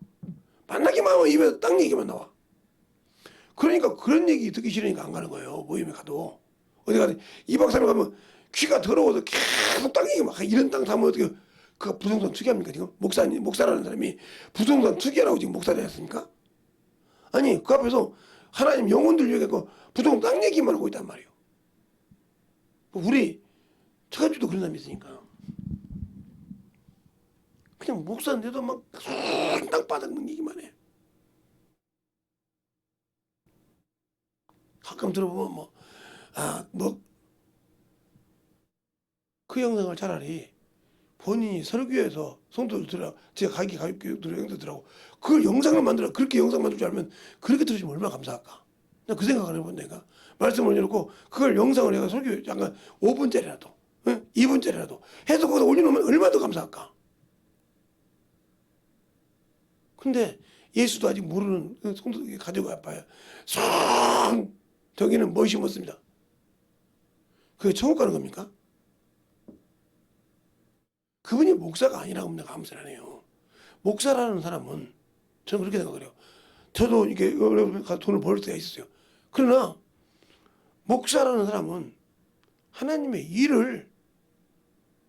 만나기만 하면 입에서 땅 얘기만 나와. 그러니까 그런 얘기 듣기 싫으니까 안 가는 거예요. 모임에 가도. 어디 가든 2박 3일 가면 귀가 더러워서 계속 땅 얘기만 이런 땅 사면 어떻게 그가 부동산 투기합니까 지금? 목사라는 사람이 부동산 투기라고 지금 목사를 했습니까? 아니 그 앞에서 하나님 영혼들 위해서 부동산 땅 얘기만 하고 있단 말이에요. 우리 처갓집도 그런 사람이 있으니까 그냥 목사인데도 막 땅바닥 얘기만 해. 가끔 들어보면 그 영상을 차라리 본인이 설교해서 성도들 들으라고 제가 가입교육 들으라고 그걸 영상을 만들어 그렇게 영상 만들 줄 알면 그렇게 들으시면 얼마나 감사할까. 나 그 생각을 해본 내가 말씀을 올려놓고 그걸 영상을 내가 설교 잠깐 5분짜리라도 2분짜리라도 해서 거기다 올려놓으면 얼마나 더 감사할까. 근데 예수도 아직 모르는 성도들이 가져가 봐요. 저기는 뭐 심었습니다. 그게 천국 가는 겁니까? 그분이 목사가 아니라고 하면 내가 아무 소리 안 해요. 목사라는 사람은 저는 그렇게 생각해요. 저도 이렇게 돈을 벌 때가 있었어요. 그러나 목사라는 사람은 하나님의 일을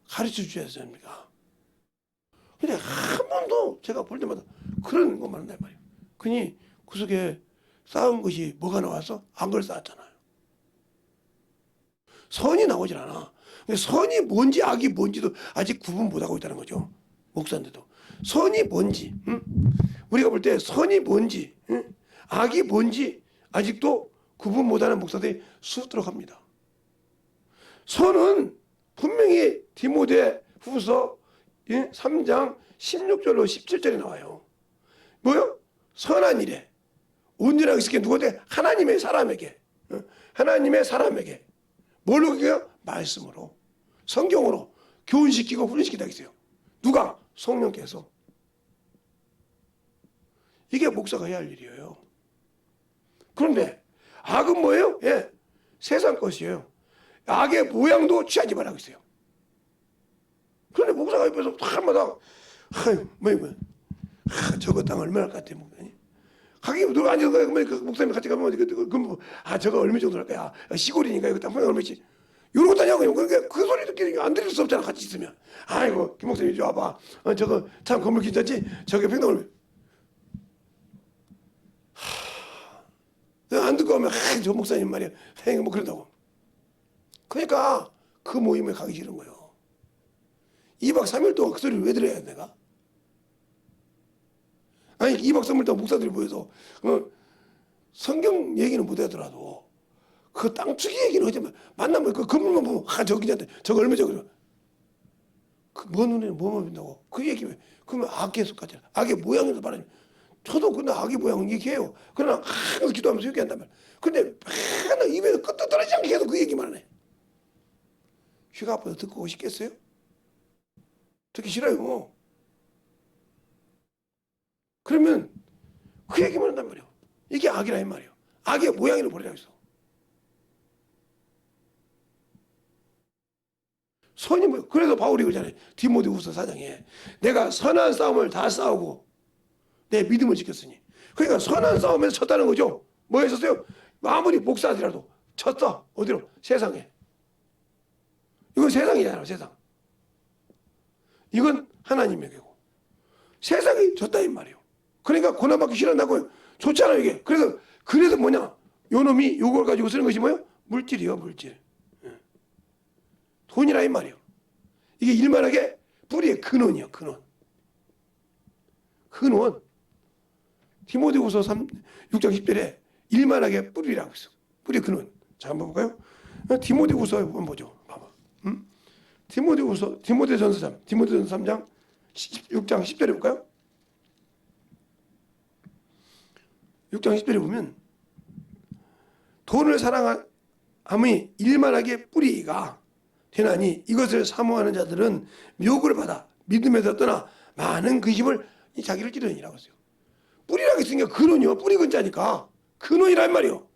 가르쳐 주셔야 됩니까? 근데 한 번도 제가 볼 때마다 그런 것만 한단 말이에요. 그니 구석에 쌓은 것이 뭐가 나와서 악을 쌓았잖아요. 선이 나오질 않아. 선이 뭔지 악이 뭔지도 아직 구분 못하고 있다는 거죠. 목사인데도. 선이 뭔지 우리가 볼 때 선이 뭔지 악이 뭔지 아직도 구분 못하는 목사들이 수두룩 합니다. 선은 분명히 디모데 후서 3장 16절로 17절에 나와요. 뭐요? 선한 일에 온전하게 있게 누구한테? 하나님의 사람에게. 하나님의 사람에게. 뭘로 그게요? 말씀으로. 성경으로 교훈시키고 훈련시키다 했어요. 누가? 성령께서. 이게 목사가 해야 할 일이에요. 그런데 악은 뭐예요? 예, 세상 것이에요. 악의 모양도 취하지 말라고 했어요. 그런데 목사가 옆에서 할마다 저거 땅 얼마나 같아 목사님. 가기 누가 앉아서 그 목사님 같이 가면 저거 얼마 정도 할 거야. 시골이니까 이거 땅 얼마지. 이러고 다녀요. 그러니까 그 소리 듣기는 안 들을 수 없잖아. 같이 있으면. 아이고 김 목사님 이리 와봐. 저거 참 건물 괜찮지? 저게 평당을 안 듣고 하면 저 목사님 말이야. 뭐 그런다고. 그러니까 그 모임에 가기 싫은 거예요. 2박 3일 동안 그 소리를 왜 들어야 돼 내가? 아니 2박 3일 동안 목사들이 모여서 성경 얘기는 못 하더라도 그 땅주기 얘기는 하지 마. 만나면 그 건물만 보면 저기 한테 저거 얼마 저거 그먼 눈에는 뭐만 본다고 그 얘기 왜 그러면 악에 속하잖아. 악의 모양에서 말하는 저도 근데 악의 모양은 얘기해요. 그러나 항상 기도하면서 얘기한단 말이야. 근데 맨날 입에서 끝도 떨어지지 않게 계속 그 얘기만 하네. 휘가 아파서 듣고 싶겠어요? 듣기 싫어요. 뭐. 그러면 그 얘기만 한단 말이에요. 이게 악이라 이 말이에요. 악의 모양으로 버리라고 했어. 선이 뭐예요? 그래서 바울이 그러잖아요. 디모데후서 4장에 내가 선한 싸움을 다 싸우고 내 믿음을 지켰으니. 그러니까 선한 싸움에서 쳤다는 거죠. 뭐 했었어요? 아무리 목사들이라도 쳤어. 어디로? 세상에. 이건 세상이잖아. 세상. 이건 하나님에게고. 세상이 졌다 이 말이에요. 그러니까 고난받기 싫어한다고요. 좋잖아요 이게. 그래서 뭐냐? 요 놈이 요걸 가지고 쓰는 것이 뭐예요? 물질이요 물질. 돈이라 이 말이에요. 이게 일만하게 뿌리의 근원이요 근원. 근원. 디모데후서 6장 10절에 일만하게 뿌리라고 있어. 뿌리의 근원. 자 한번 볼까요? 디모데후서 한번 보죠. 봐봐. 디모데전서 3장 6장 10절에 볼까요? 6장 10절에 보면 돈을 사랑함이 일만하게 뿌리가 되나니 이것을 사모하는 자들은 묘를 받아 믿음에서 떠나 많은 근심을 자기를 찌르니라고 했어요. 뿌리라고 했으니까 근원이요. 뿌리 근자니까 근원이란 말이요.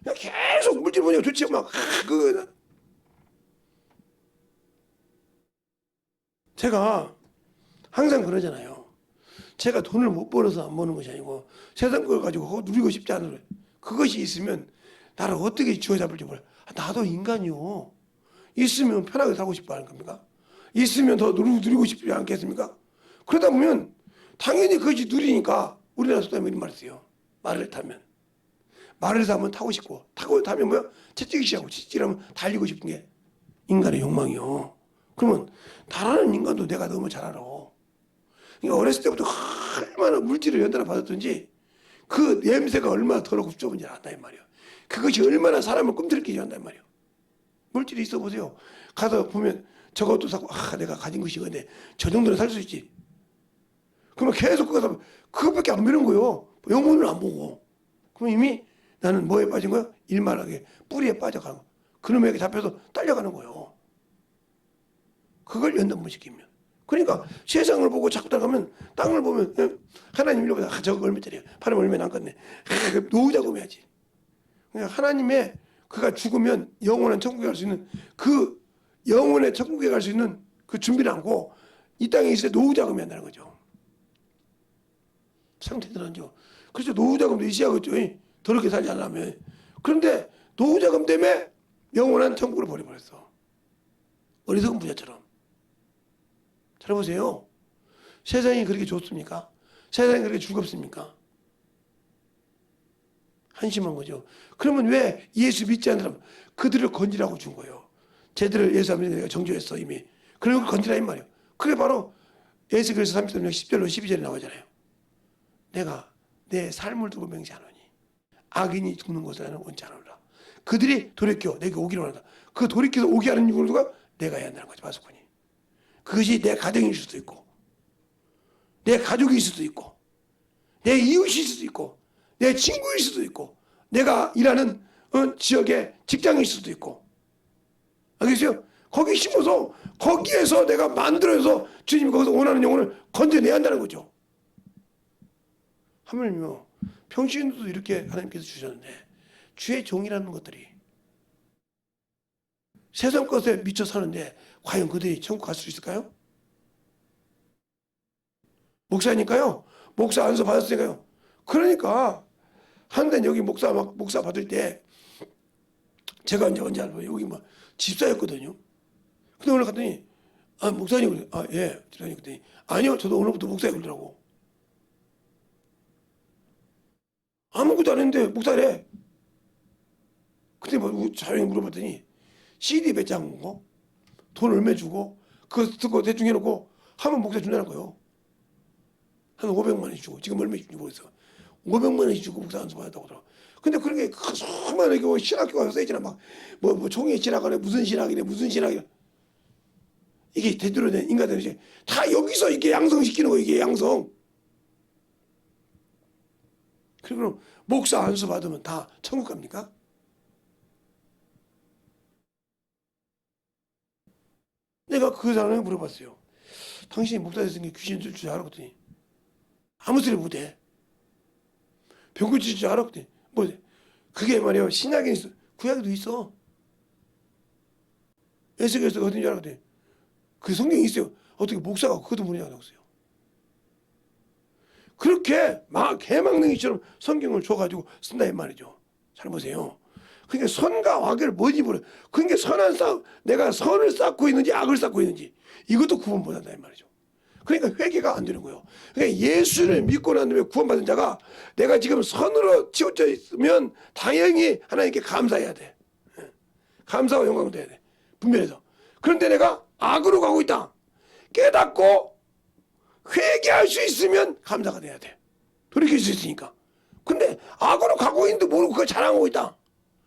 그냥 계속 물질 보니까 좋지 막 제가 항상 그러잖아요. 제가 돈을 못 벌어서 안 버는 것이 아니고 세상 걸 가지고 누리고 싶지 않은 그것이 있으면 나를 어떻게 쥐어잡을지 몰라. 나도 인간이요. 있으면 편하게 살고 싶어 하는 겁니까? 있으면 더 누리고 싶지 않겠습니까? 그러다 보면 당연히 그것이 누리니까 우리나라 속담에 이런 말을 써요. 말을 타면. 말을 타면 타고 싶고 타고 타면 뭐야? 채찍이 시작하고 채찍이라면 달리고 싶은 게 인간의 욕망이요. 그러면 달하는 인간도 내가 너무 잘 알아. 그러니까 어렸을 때부터 얼마나 물질을 연달아 받았든지 그 냄새가 얼마나 더럽고 좁은지 안다 이 말이야. 그것이 얼마나 사람을 꿈틀게 한단 말이야. 물질이 있어 보세요. 가서 보면 저것도 사고 내가 가진 것이 이건데 저 정도는 살 수 있지. 그러면 계속 그거 그것밖에 안 보는 거예요. 영혼을 안 보고. 그럼 이미 나는 뭐에 빠진 거야? 일만하게 뿌리에 빠져가는 거. 그놈에게 잡혀서 딸려가는 거예요. 그걸 연단 못 시키면. 그러니까 세상을 보고 자꾸 따라가면 땅을 보면 하나님 일로 보자. 저거 얼마짜리야. 팔으면 얼마 남겠네. 노후자금 해야지. 그러니까 하나님의 그가 죽으면 영원한 천국에 갈 수 있는 그 영원의 천국에 갈 수 있는 그 준비를 하고 이 땅에 있을 때 노후자금이 한다는 거죠. 상태들은요. 그래서 노후자금도 이시하겠죠. 더럽게 살지 않으면. 그런데 노후자금 때문에 영원한 천국을 버려버렸어. 어리석은 부자처럼. 잘 보세요. 세상이 그렇게 좋습니까? 세상이 그렇게 즐겁습니까? 한심한 거죠. 그러면 왜 예수 믿지 않는 사람 그들을 건지라고 준 거예요. 쟤들을 예수 안 믿는 내가 정죄했어 이미. 그리고 건지라 이 말이에요. 그게 바로 예수께서 33장 10절로 12절에 나오잖아요. 내가 내 삶을 두고 맹세하노니 악인이 죽는 것을 나는 원치 않으라. 그들이 돌이켜 내게 오기를 원한다. 그 돌이켜서 오게 하는 이유를 누가? 내가 해야 한다는 거지. 바스코니. 그것이 내 가정일 수도 있고 내 가족일 수도 있고 내 이웃일 수도 있고 내 친구일 수도 있고 내가 일하는 지역의 직장일 수도 있고 알겠어요? 거기 심어서 거기에서 내가 만들어서 주님이 거기서 원하는 영혼을 건져내야 한다는 거죠. 하물며 평신도 이렇게 하나님께서 주셨는데 주의 종이라는 것들이 세상 것에 미쳐 사는데 과연 그들이 천국 갈 수 있을까요? 목사니까요. 목사 안수 받았으니까요. 그러니까 한데 여기 목사 받을 때 제가 이제 언제 알아요? 여기 뭐 집사였거든요. 근데 오늘 갔더니 목사님 그래. 예, 집사님 그랬더니 아니요, 저도 오늘부터 목사야 그러더라고. 아무것도 안 했는데 목사래. 그때 뭐 자연히 물어봤더니 CD 배짱 거, 돈 얼마 주고 그거 듣고 대충 해놓고 하면 목사 준다는 거예요. 한 500만 원씩 주고 지금 얼마 주고 모르겠어. 500만 원씩 주고 목사 안수 받았다고 하더라고. 근데 그런 게 수많은 게 신학교 가서 써있잖아. 뭐 종이 신학이래 무슨 신학이래 무슨 신학이래. 이게 대대로 된 인간들이 다 여기서 이게 양성시키는 거예요. 이게 양성. 그리고 목사 안수 받으면 다 천국 갑니까? 내가 그 사람에게 물어봤어요. 당신이 목사 됐으니 귀신 줄 줄 알았더니 아무 소리 못해. 병고 줄 알았더니 뭐 그게 말이야 신약에 있어. 구약에도 있어. 에스겔서 어딘 줄 알았더니 그 성경에 있어요. 어떻게 목사가 그것도 모르냐고 했어요. 그렇게 막 개망능이처럼 성경을 줘가지고 쓴다 이 말이죠. 잘 보세요. 그러니까 선과 악을 뭔지 모르. 그러니까 선한 싸움, 내가 선을 쌓고 있는지 악을 쌓고 있는지 이것도 구분 못한다 이 말이죠. 그러니까 회개가 안 되는 거예요. 그러니까 예수를 믿고 난 다음에 구원받은 자가 내가 지금 선으로 치우쳐 있으면 당연히 하나님께 감사해야 돼. 감사와 영광도 해야 돼. 분별해서. 그런데 내가 악으로 가고 있다. 깨닫고 회개할 수 있으면 감사가 돼야 돼. 돌이킬 수 있으니까. 근데 악으로 가고 있는데 모르고 그걸 자랑하고 있다.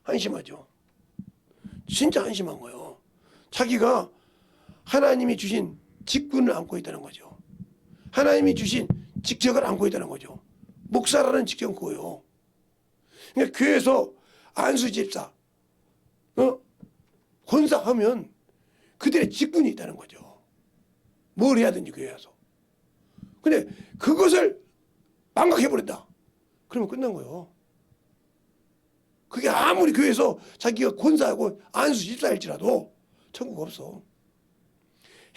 한심하죠. 진짜 한심한 거예요. 자기가 하나님이 주신 직분을 안고 있다는 거죠. 하나님이 주신 직책을 안고 있다는 거죠. 목사라는 직책은 그거예요. 그러니까 교회에서 안수 집사, 권사하면 그들의 직분이 있다는 거죠. 뭘 해야 되는지 교회에서. 근데 그것을 망각해버린다. 그러면 끝난 거예요. 그게 아무리 교회에서 자기가 권사하고 안수 집사일지라도 천국 없어.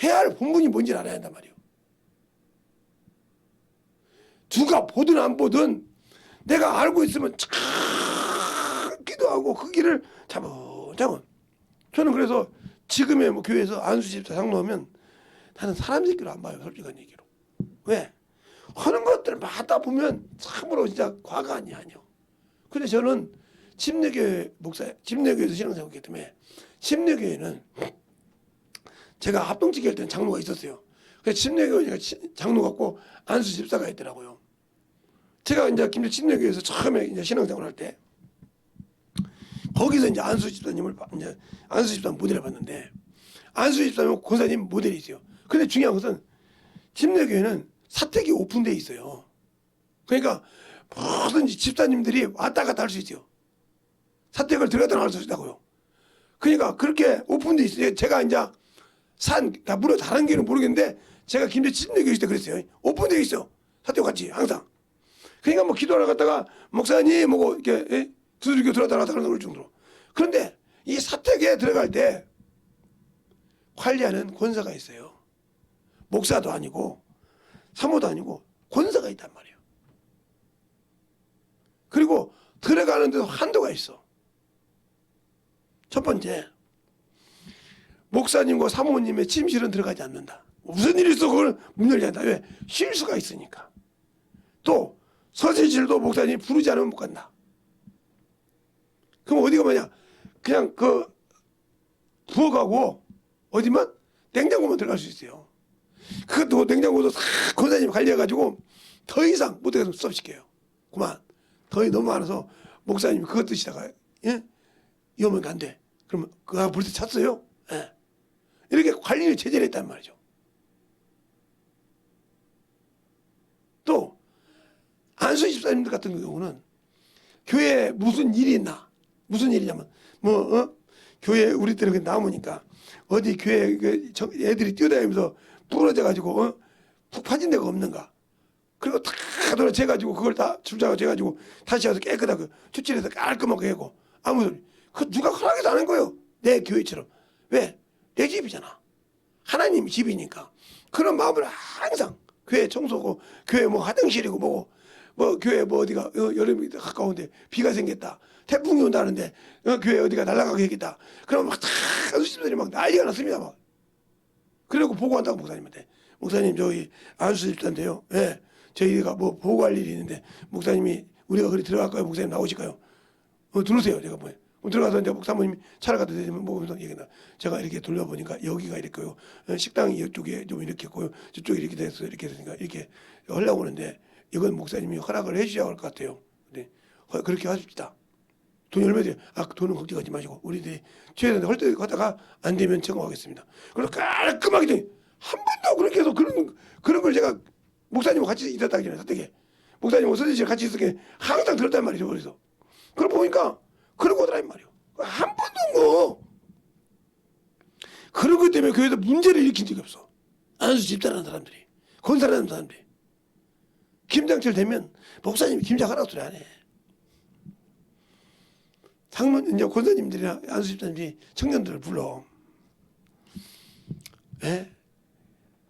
해야 할 본분이 뭔지 알아야 한단 말이에요. 누가 보든 안 보든 내가 알고 있으면 참 기도하고 그 길을 차분차분. 저는 그래서 지금의 뭐 교회에서 안수 집사 장로하면 나는 사람 새끼로 안 봐요. 솔직한 얘기로. 왜? 하는 것들 마다 보면 참으로 진짜 과가 아니에요. 근데 저는 침례교회 목사, 침례교회에서 신앙생활했기 때문에 침례교회는 제가 합동치기 할 때는 장로가 있었어요. 그래서 침례교회 장로 같고 안수 집사가 있더라고요. 제가 이제 김제 침례교회에서 처음에 이제 신앙생활 할 때 거기서 이제 안수 집사님을 이제 안수 집사 모델을 봤는데 안수 집사님 권사님 모델이 있어요. 근데 중요한 것은 침례교회는 사택이 오픈되어 있어요. 그러니까 모든 집사님들이 왔다 갔다 할 수 있어요. 사택을 들어갔다 나갈 수 있다고요. 그러니까 그렇게 오픈되어 있어요. 제가 이제 다 물어 다른 길은 모르겠는데 제가 김제 침례교회 있을 때 그랬어요. 오픈되어 있어. 사택 같이 항상. 그러니까 뭐 기도하러 갔다가 목사님 뭐 이렇게 두들겨 들어갔다 그럴 정도로. 그런데 이 사택에 들어갈 때 관리하는 권사가 있어요. 목사도 아니고 사모도 아니고 권사가 있단 말이에요. 그리고 들어가는 데도 한도가 있어. 첫 번째, 목사님과 사모님의 침실은 들어가지 않는다. 무슨 일이 있어 그걸 문 열지 않는다. 왜? 실수가 있으니까. 또 서실실도 목사님이 부르지 않으면 못 간다. 그럼 어디가 뭐냐? 그냥 부엌하고 어디만? 냉장고만 들어갈 수 있어요. 그것도 냉장고도 싹 권사님이 관리해가지고 더 이상 못해서 수업시켜요. 그만. 더 너무 많아서 목사님이 그것 드시다가 이러면 안 돼. 그러면 그거 벌써 찼어요? 예. 이렇게 관리를 제대로 했단 말이죠. 또 안수 집사님들 같은 경우는 교회에 무슨 일이 있나? 무슨 일이냐면 교회 우리 때는 남으니까 어디 교회 애들이 뛰어다니면서 부러져가지고 푹 파진 데가 없는가? 그리고 다 돌아재가지고 그걸 다 줄자가 재가지고 다시 와서 깨끗하게 추칠해서 깔끔하게 하고 아무 소리. 그 누가 허락해서 하는 거예요. 내 교회처럼. 왜? 내 집이잖아. 하나님 집이니까. 그런 마음을 항상 교회 청소고 교회 뭐 화장실이고 뭐고 뭐 교회 뭐 어디가 여름이 가까운데 비가 생겼다. 태풍이 온다는데 교회 어디가 날아가게 했겠다. 그러면 막다 안수집사들이 막 난리가 났습니다. 막. 그리고 보고한다고 목사님한테. 목사님 저희 안수집사인데요. 예, 저희가 뭐 보고할 일이 있는데 목사님이 우리가 그리 들어갈까요? 목사님 나오실까요? 들으세요. 제가 뭐예요? 들어가서 이제 목사님이 차를 갖다 대면 먹으면서 얘기나 제가 이렇게 돌려보니까 여기가 이렇게요. 식당이 이쪽에 좀 이렇게 있고요. 저쪽에 이렇게 돼서 이렇게 됐으니까 이렇게 하려고 하는데 이건 목사님이 허락을 해주셔야 할 것 같아요. 네. 그렇게 하십시다. 돈이 얼마 돼요? 돈은 걱정하지 마시고 우리들이 최대한 할 때 하다가 안 되면 청구하겠습니다. 그래서 깔끔하게 한 번도 그렇게 해서 그런 걸 제가 목사님과 같이 있었다기 전에 선택해. 목사님과 선생님 같이 있었기에 항상 들었단 말이죠. 그래서 그러고 보니까 그러고 오더란 말이요. 한 번도 뭐 그런 것 때문에 교회에서 문제를 일으킨 적이 없어. 안수 집단하는 사람들이 건설하는 사람들이 김장철 되면 목사님이 김장하라고 소리 안 해. 상문 이제 권사님들이나 안수 집사님들이 청년들을 불러. 예?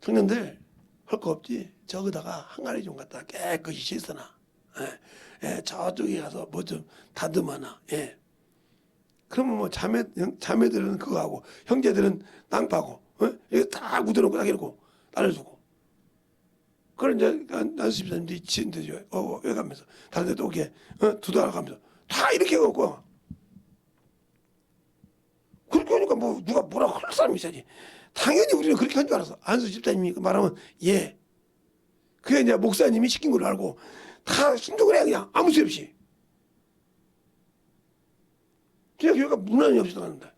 청년들 할 거 없지. 저기다가 항아리 좀 갖다 깨끗이 씻어놔. 예, 저쪽에 가서 뭐 좀 다듬어놔. 예. 그러면 뭐 자매들은 그거 하고 형제들은 땅 파고 이거 다 묻어놓고 딱 해놓고 따라주고. 그걸 이제 안수 집사님들이 지은데죠. 왜 가면서 다른 데도 오게 두달아 가면서 다 이렇게 해갖고. 그렇게 하니까 뭐 누가 뭐라고 할 사람이 있어야지. 당연히 우리는 그렇게 한 줄 알았어. 안수 집사님이 말하면 예. 그게 이제 목사님이 시킨 걸 알고 다 순종을 해 그냥 아무 소리 없이. 그냥 교회가 무난히 없이 나가는데.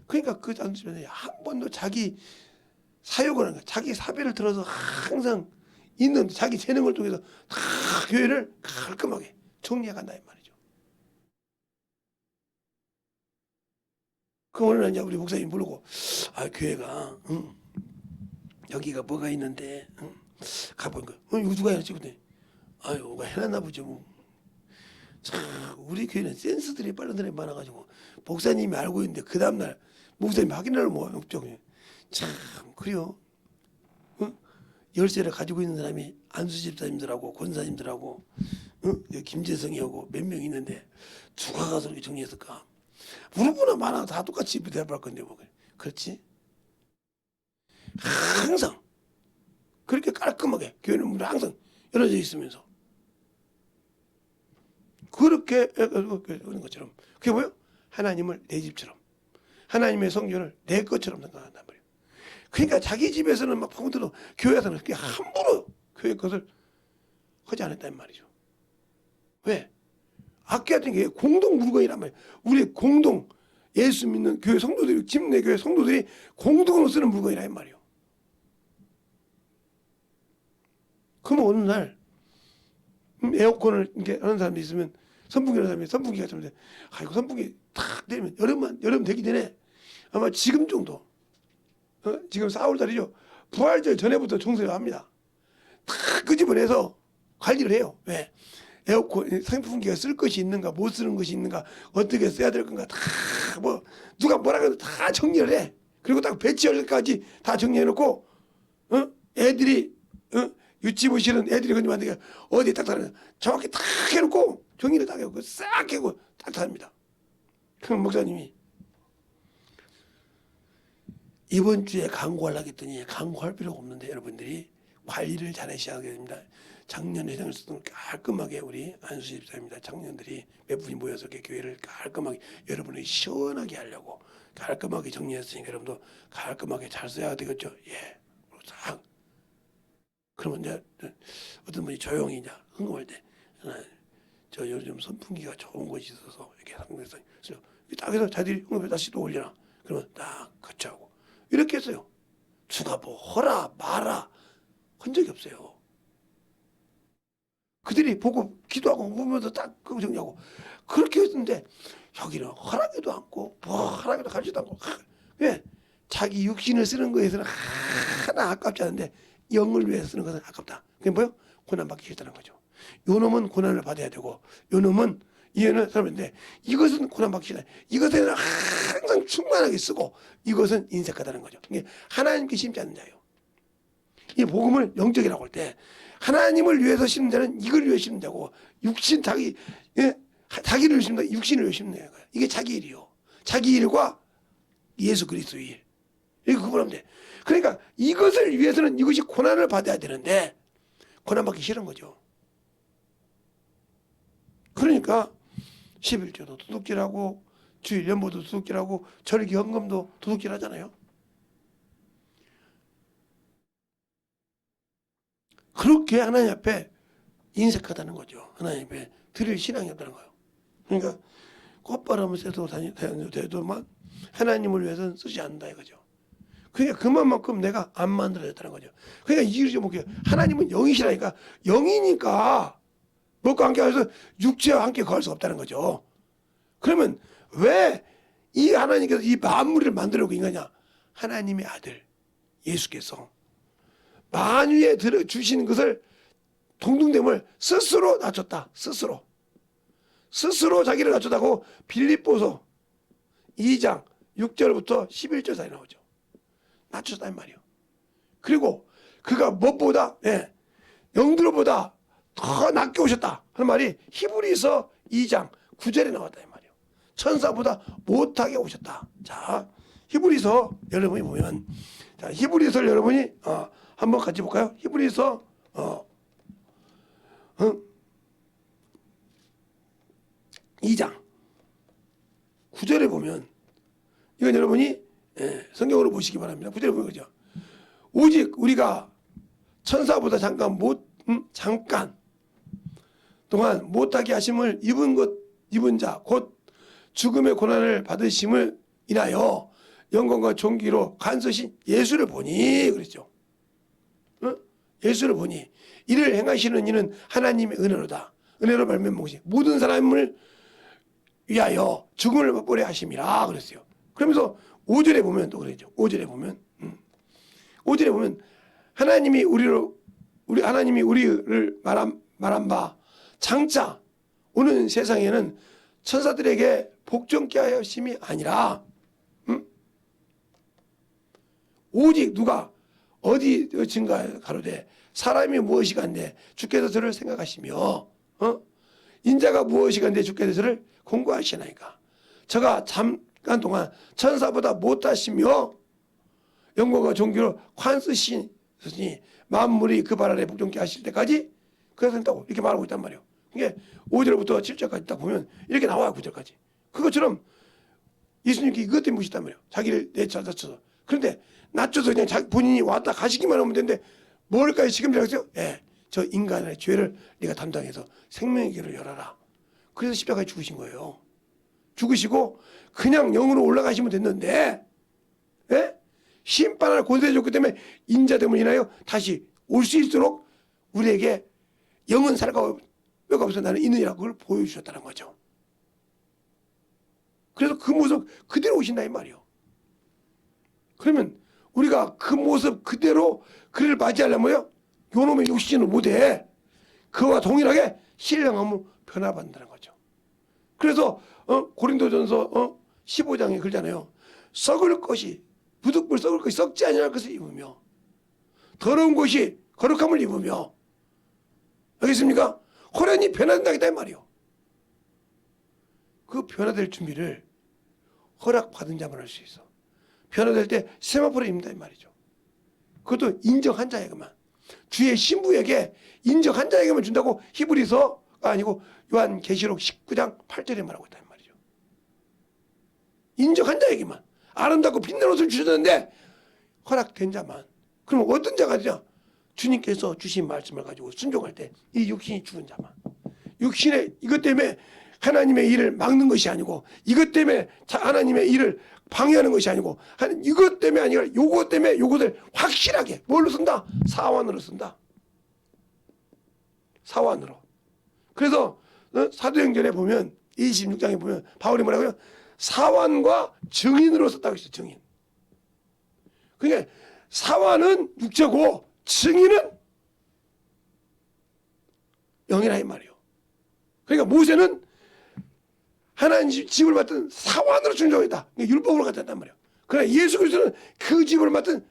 그러니까 그 안수 집사님이 한 번도 자기 사역을 하는 거야. 자기 사배를 들어서 항상 있는 자기 재능을 통해서 다 교회를 깔끔하게 정리해 간다 이 말이죠. 그 오늘 이제 우리 목사님 부르고 교회가 여기가 뭐가 있는데 가보니까 이거 누가 해놨지 그때 누가 해놨나 보죠 뭐. 참 우리 교회는 센스들이 빠른 사람이 많아가지고 목사님이 알고 있는데 그 다음날 목사님이 확인할 뭐 없죠. 참 그래요. 열쇠를 가지고 있는 사람이 안수 집사님들하고 권사님들하고 김재성이하고 몇 명 있는데 누가 가서 이렇게 정리했을까? 물어보나 마나 다 똑같이 대답할 건데 뭐 그렇지? 항상 그렇게 깔끔하게 교회는 문이 항상 열어져 있으면서 그렇게 하는 것처럼 그게 뭐예요? 하나님을 내 집처럼 하나님의 성전을 내 것처럼 생각한단 말이에요. 그러니까 자기 집에서는 막 파고들어 교회에서는 그렇게 함부로 교회 것을 하지 않았단 말이죠. 왜? 악기 같은 게 공동 물건이란 말이에요. 우리 공동 예수 믿는 교회 성도들이 집내 교회 성도들이 공동으로 쓰는 물건이란 말이에요. 그러면 어느 날 에어컨을 이렇게 하는 사람이 있으면 선풍기 하는 사람이 선풍기가 좀 돼. 이거 선풍기 탁 내리면 여름 되기 전에 아마 지금 정도 지금 4월달이죠. 부활절 전에부터 청소를 합니다. 탁 끄집어내서 관리를 해요. 왜? 에어컨, 선풍기가 쓸 것이 있는가, 못 쓰는 것이 있는가, 어떻게 써야 될 건가, 다, 누가 뭐라 해도 다 정리를 해. 그리고 딱 배치열까지 다 정리해놓고, 애들이, 유치부 실은 애들이 건지 만들게 어디에 딱 다르냐. 정확히 딱 해놓고, 정리를 딱 해놓고, 싹 해고 딱 합니다. 그럼 목사님이, 이번 주에 광고하려고 했더니 광고할 필요가 없는데 여러분들이 관리를 잘 하셔야 됩니다. 작년 회장을 쓰던 깔끔하게 우리 안수 집사입니다. 작년들이 몇 분이 모여서 이렇게 교회를 깔끔하게 여러분이 시원하게 하려고 깔끔하게 정리했으니까 여러분도 깔끔하게 잘 써야 되겠죠. 예. 싹. 그러면 이제 어떤 분이 조용히 이제 흥금할 때 저 요즘 선풍기가 좋은 곳이 있어서 이렇게 상대에서 딱 해서 자들이 흥금에 다시 또 올려라. 그러면 딱 거쳐하고 이렇게 했어요. 누가 뭐 허라 마라 한 적이 없어요. 그들이 보고 기도하고 보면서 딱 정리하고 그렇게 했는데 여기는 허락에도 않고 뭐 허락에도 가지도 않고 왜? 자기 육신을 쓰는 거에서는 하나 아깝지 않은데 영을 위해서 쓰는 것은 아깝다. 그게 뭐요? 고난받기 싫다는 거죠. 요 놈은 고난을 받아야 되고 요 놈은 이해는 사람인데 이것은 고난받기 싫다. 이것에는 항상 충만하게 쓰고 이것은 인색하다는 거죠. 이게 하나님께 심지 않는 자예요. 이 복음을 영적이라고 할 때 하나님을 위해서 심는 자는 이걸 위해 심는 자고 육신 자기 자기를 의심다 육신을 의심내는 거예요. 이게 자기 일이요. 자기 일과 예수 그리스도의 일. 이거 구분하면 돼. 그러니까 이것을 위해서는 이것이 고난을 받아야 되는데 고난받기 싫은 거죠. 그러니까 11조도 도둑질하고 주일 연보도 도둑질하고 절기 헌금도 도둑질하잖아요. 그렇게 하나님 앞에 인색하다는 거죠. 하나님 앞에 드릴 신앙이 없다는 거예요. 그러니까 꽃바람을 쐬도 다녀도만 하나님을 위해서는 쓰지 않는다 이거죠. 그러니까 그만큼 내가 안 만들어졌다는 거죠. 그러니까 이게 좀 볼게요. 하나님은 영이시라니까 영이니까 먹고 함께 해서 육체와 함께 거할 수 없다는 거죠. 그러면 왜 이 하나님께서 이 만물을 만들려고 인가냐? 하나님의 아들 예수께서 만유에 주신 것을 동등됨을 스스로 낮췄다. 스스로 자기를 낮췄다고 빌립보서 2장 6절부터 11절 사이 나오죠. 낮췄다는 말이요. 그리고 그가 무엇보다 영들보다 더 낮게 오셨다 하는 말이 히브리서 2장 9절에 나왔다 이 말이요. 천사보다 못하게 오셨다. 자, 히브리서 여러분이 보면 자, 히브리서를 여러분이 한번 같이 볼까요? 히브리서 2장 9절에 보면 이건 여러분이 성경으로 보시기 바랍니다. 9절에 보면 그죠? 오직 우리가 천사보다 잠깐 동안 못하게 하심을 입은 자 곧 죽음의 고난을 받으심을 인하여 영광과 존귀로 간서신 예수를 보니 그랬죠. 예수를 보니 이를 행하시는 이는 하나님의 은혜로다. 은혜로 말미암은 것이 모든 사람을 위하여 죽음을 맛보게 하심이라 그랬어요. 그러면서 5절에 보면 또 그랬죠. 5절에 보면 하나님이 우리를 말한 바 장차 오는 세상에는 천사들에게 복종케 하심이 아니라 오직 누가 어디 증가 가로되 사람이 무엇이간데 주께서 저를 생각하시며 인자가 무엇이간데 주께서 저를 공고하시나이까. 저가 잠깐 동안 천사보다 못하시며 영광과 존귀로 관쓰시니 만물이 그 발 아래 복종케 하실 때까지 그래서 했다고 이렇게 말하고 있단 말이에요. 이게 5절부터 7절까지 딱 보면 이렇게 나와요. 9절까지. 그것처럼 예수님께 이것 때문에 모셨단 말이에요. 자기를 낮춰서. 그런데 낮춰서 그냥 본인이 왔다 가시기만 하면 되는데 뭘까지 책임지라고 했어요? 저 인간의 죄를 네가 담당해서 생명의 길을 열어라. 그래서 십자가에 죽으신 거예요. 죽으시고 그냥 영으로 올라가시면 됐는데 심판을 고대해 줬기 때문에 인자됨을 인하여 다시 올 수 있도록 우리에게 영은 살아가고 뼈가 없어 나는 있느니라 그걸 보여주셨다는 거죠. 그래서 그 모습 그대로 오신다 이 말이에요. 그러면 우리가 그 모습 그대로 그를 맞이하려면요 요놈의 육신을 못해 그와 동일하게 신령함을 변화받는다는 거죠. 그래서 고린도전서 15장에 그러잖아요. 썩을 것이 부득불 썩을 것이 썩지 아니할 것을 입으며 더러운 것이 거룩함을 입으며 알겠습니까? 호련히 변화된다겠다 이 말이에요. 그 변화될 준비를 허락받은 자만 할 수 있어. 변화될 때 세마포를 입는다 이 말이죠. 그것도 인정한 자에게만 주의 신부에게 인정한 자에게만 준다고 히브리서가 아니고 요한계시록 19장 8절에 말하고 있다 이 말이죠. 인정한 자에게만 아름답고 빛나는 옷을 주셨는데 허락된 자만. 그럼 어떤 자가 되냐? 주님께서 주신 말씀을 가지고 순종할 때 이 육신이 죽은 자만. 육신의 이것 때문에 하나님의 일을 막는 것이 아니고 이것 때문에 하나님의 일을 방해하는 것이 아니고 이것 때문에 아니라 요것 때문에 요것을 확실하게 뭘로 쓴다? 사완으로 쓴다. 사완으로. 그래서 사도행전에 보면 26장에 보면 바울이 뭐라고요? 사완과 증인으로 썼다고 했어요. 증인. 그러니까 사완은 육체고 증인은 영이라 이 말이에요. 그러니까 모세는 하나님 집을 맡은 사완으로 충성했다. 그러니까 율법으로 갔단 말이에요. 그러나 예수 그리스도는 그 집을 맡은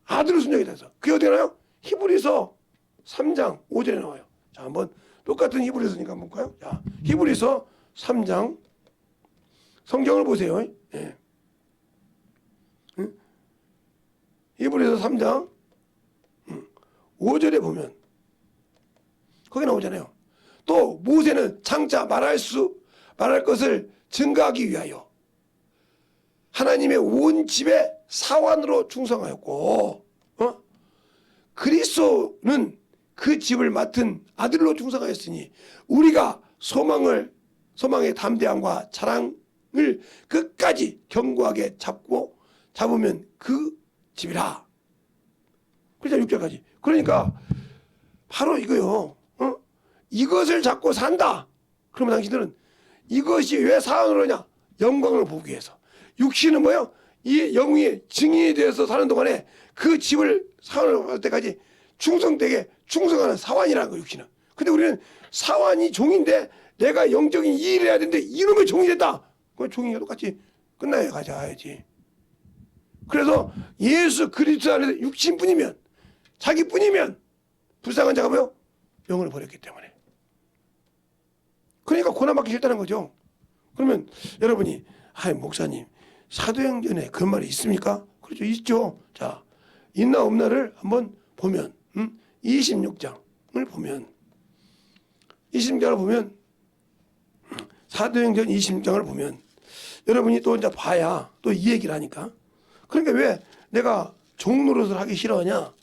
아들로 순종했다 해서 그게 어디 나요? 히브리서 3장 5절에 나와요. 자, 한번 똑같은 히브리서니까 한번 볼까요? 자, 히브리서 3장 성경을 보세요. 예. 응? 히브리서 3장 5절에 보면 거기 나오잖아요. 또 모세는 장차 말할 것을 증거하기 위하여 하나님의 온 집에 사환으로 충성하였고 그리스도는 그 집을 맡은 아들로 충성하였으니 우리가 소망의 담대함과 자랑을 끝까지 견고하게 잡으면 그 집이라. 그러니까 6절까지. 그러니까 바로 이거요. 이것을 잡고 산다. 그러면 당신들은 이것이 왜 사안으로냐? 영광을 보기 위해서. 육신은 뭐예요? 이 영의 증인이 되어서 사는 동안에 그 집을 사안으로 할 때까지 충성되게 충성하는 사환이라는 거예요. 육신은. 근데 우리는 사환이 종인데 내가 영적인 일을 해야 되는데 이놈의 종이 됐다. 그럼 종이가 똑같이 끝나야 가야지. 그래서 예수 그리스도 안에서 육신뿐이면 자기뿐이면 불쌍한 자가 뭐요? 영혼을 버렸기 때문에. 그러니까 고난받기 싫다는 거죠. 그러면 여러분이 목사님 사도행전에 그런 말이 있습니까? 그렇죠. 있죠. 자, 있나 없나를 한번 보면 26장을 보면 사도행전 26장을 보면 여러분이 또 이제 봐야 또 이 얘기를 하니까. 그러니까 왜 내가 종 노릇을 하기 싫어하냐?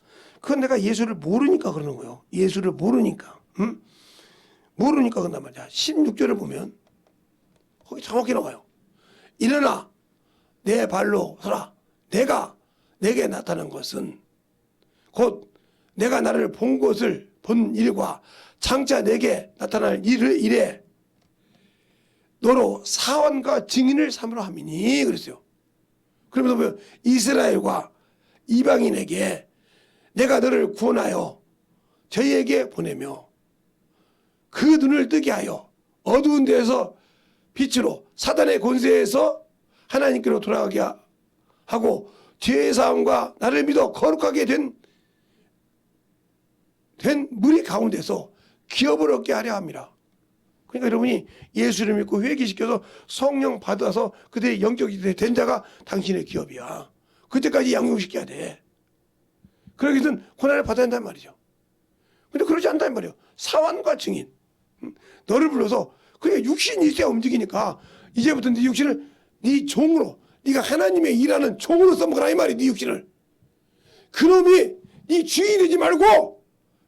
그건 내가 예수를 모르니까 그러는 거예요. 예수를 모르니까. 모르니까 그런단 말이야. 16절을 보면 거기 정확히 나와요. 일어나 내 발로 서라. 내가 내게 나타난 것은 곧 내가 나를 본 일과 장차 내게 나타날 일에 너로 사원과 증인을 삼으라 함이니 그랬어요. 그러면서 뭐 이스라엘과 이방인에게 내가 너를 구원하여 저희에게 보내며 그 눈을 뜨게 하여 어두운 데에서 빛으로 사단의 권세에서 하나님께로 돌아가게 하고 죄의 사함과 나를 믿어 거룩하게 된 무리 가운데서 기업을 얻게 하려 합니다. 그러니까 여러분이 예수를 믿고 회개시켜서 성령 받아서 그들의 영적이 된 자가 당신의 기업이야. 그때까지 양육시켜야 돼. 그러기 위해서는 고난을 받아야 한단 말이죠. 근데 그러지 않단 말이에요. 사환과 증인. 너를 불러서 그러니까 육신이 있어야 움직이니까 이제부터 네 육신을 네 종으로 네가 하나님의 일하는 종으로 써먹으라 이 말이야. 네 육신을. 그놈이 네 주인이 되지 말고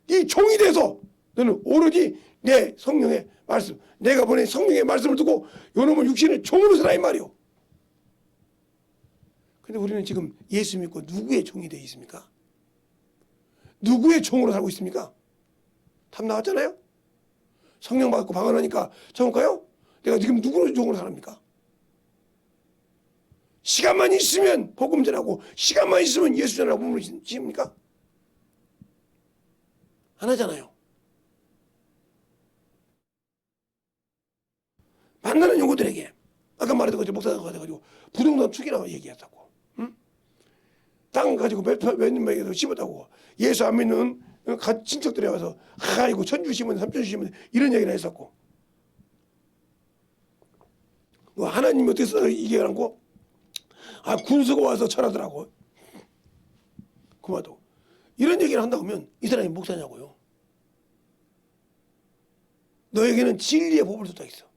네 종이 돼서 너는 오로지 내 성령의 말씀, 내가 보낸 성령의 말씀을 듣고 요놈의 육신을 종으로 쓰라 이 말이요. 근데 우리는 지금 예수 믿고 누구의 종이 되어 있습니까? 누구의 종으로 살고 있습니까? 답 나왔잖아요. 성령 받고 방언하니까 저건가요? 내가 지금 누구의 종으로 살합니까? 시간만 있으면 복음 전하고 시간만 있으면 예수 전하고 몸을 지입니까? 안 하잖아요. 만나는 용구들에게 아까 말했던 것처럼 목사가 가지고 부동산 투기나 얘기했다고. 응? 땅 가지고 몇 명에서 심었다고. 예수 안 믿는 친척들에 와서 아이고 천주 심은 삼천주 심은 이런 얘기를 했었고. 하나님이 어떻게 써 이게 하고 군수가 와서 철하더라고. 그만도 이런 얘기를 한다고 하면 이 사람이 목사냐고요. 너에게는 진리의 법을 쏟아 있어.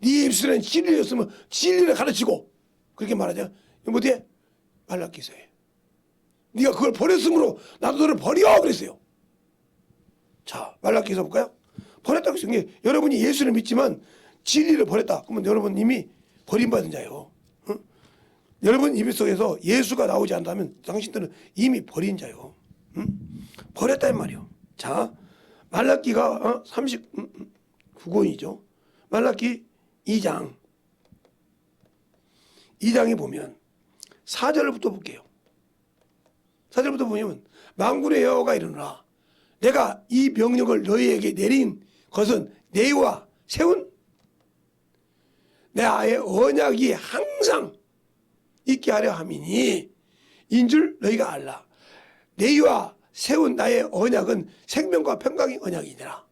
네 입술에는 진리였으면 진리를 가르치고 그렇게 말하자. 뭐지? 말라기서에 네가 그걸 버렸으므로 나도 너를 버려 그랬어요. 자, 말라기서 볼까요? 버렸다고 했어요. 여러분이 예수를 믿지만 진리를 버렸다. 그러면 여러분 이미 버림받은 자예요. 응? 여러분 입 속에서 예수가 나오지 않다면 당신들은 이미 버린 자예요. 응? 버렸단 말이에요. 자, 말라기가 39권이죠. 말라기 2장 2장에 보면 4절부터 볼게요. 4절부터 보면 만군의 여호와가 이르노라 내가 이 명령을 너희에게 내린 것은 너희와 세운 내 언약이 항상 있게 하려 함이니 인줄 너희가 알라. 너희와 세운 나의 언약은 생명과 평강의 언약이니라.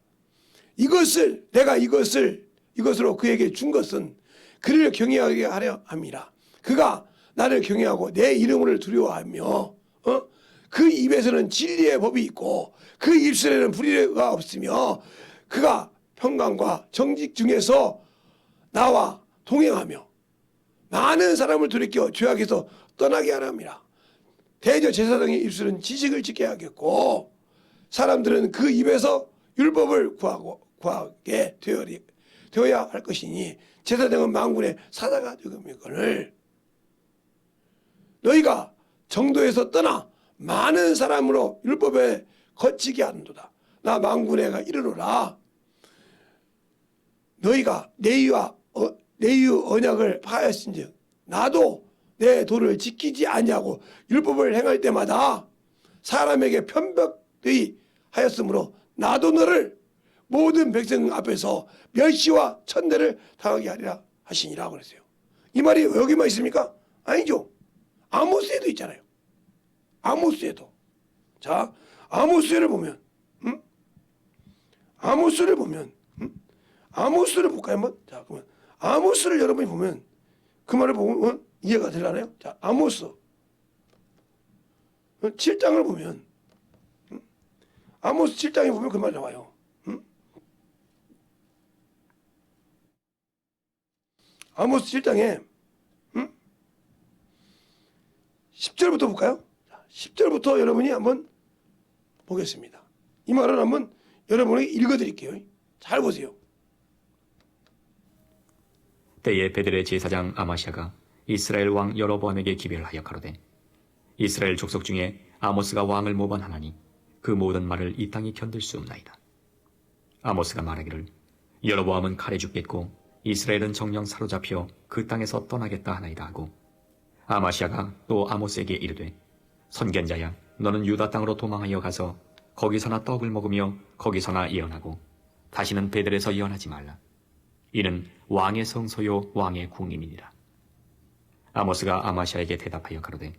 내가 이것으로 그에게 준 것은 그를 경외하게 하려 함이라. 그가 나를 경외하고 내 이름을 두려워하며 그 입에서는 진리의 법이 있고 그 입술에는 불의가 없으며 그가 평강과 정직 중에서 나와 동행하며 많은 사람을 돌이켜 죄악에서 떠나게 하려 함이라. 대저제사장의 입술은 지식을 짓게 하겠고 사람들은 그 입에서 율법을 구하게 되어야 할 것이니 제사장은 만군의 사자가 되거늘 너희가 정도에서 떠나 많은 사람으로 율법에 거치게 하는도다. 나 만군의가 이르노라. 너희가 내유 언약을 파하였은즉 나도 내 도를 지키지 아니하고 율법을 행할 때마다 사람에게 편벽되이 하였으므로 나도 너를 모든 백성 앞에서 멸시와 천대를 당하게 하리라 하시니라 그랬어요. 이 말이 여기만 있습니까? 아니죠. 아모스에도 있잖아요. 아모스에도. 자, 아모스를 보면 아모스를 볼까요 한번? 자, 그러면 아모스를 여러분이 보면 그 말을 보면 이해가 되려나요? 자, 아모스 7장을 보면 아모스 7장에 보면 그 말 나와요. 아모스 7장에 10절부터 볼까요? 10절부터 여러분이 한번 보겠습니다. 이 말을 한번 여러분에게 읽어드릴게요. 잘 보세요. 때에 베델의 제사장 아마시아가 이스라엘 왕 여로보암에게 기별하여 가로되 이스라엘 족속 중에 아모스가 왕을 모반하나니 그 모든 말을 이 땅이 견딜 수 없나이다. 아모스가 말하기를 여로보암은 칼에 죽겠고 이스라엘은 정령 사로잡혀 그 땅에서 떠나겠다 하나이다 하고 아마시아가 또 아모스에게 이르되 선견자야 너는 유다 땅으로 도망하여 가서 거기서나 떡을 먹으며 거기서나 예언하고 다시는 베델에서 예언하지 말라. 이는 왕의 성소요 왕의 궁임이니라. 아모스가 아마시아에게 대답하여 가로되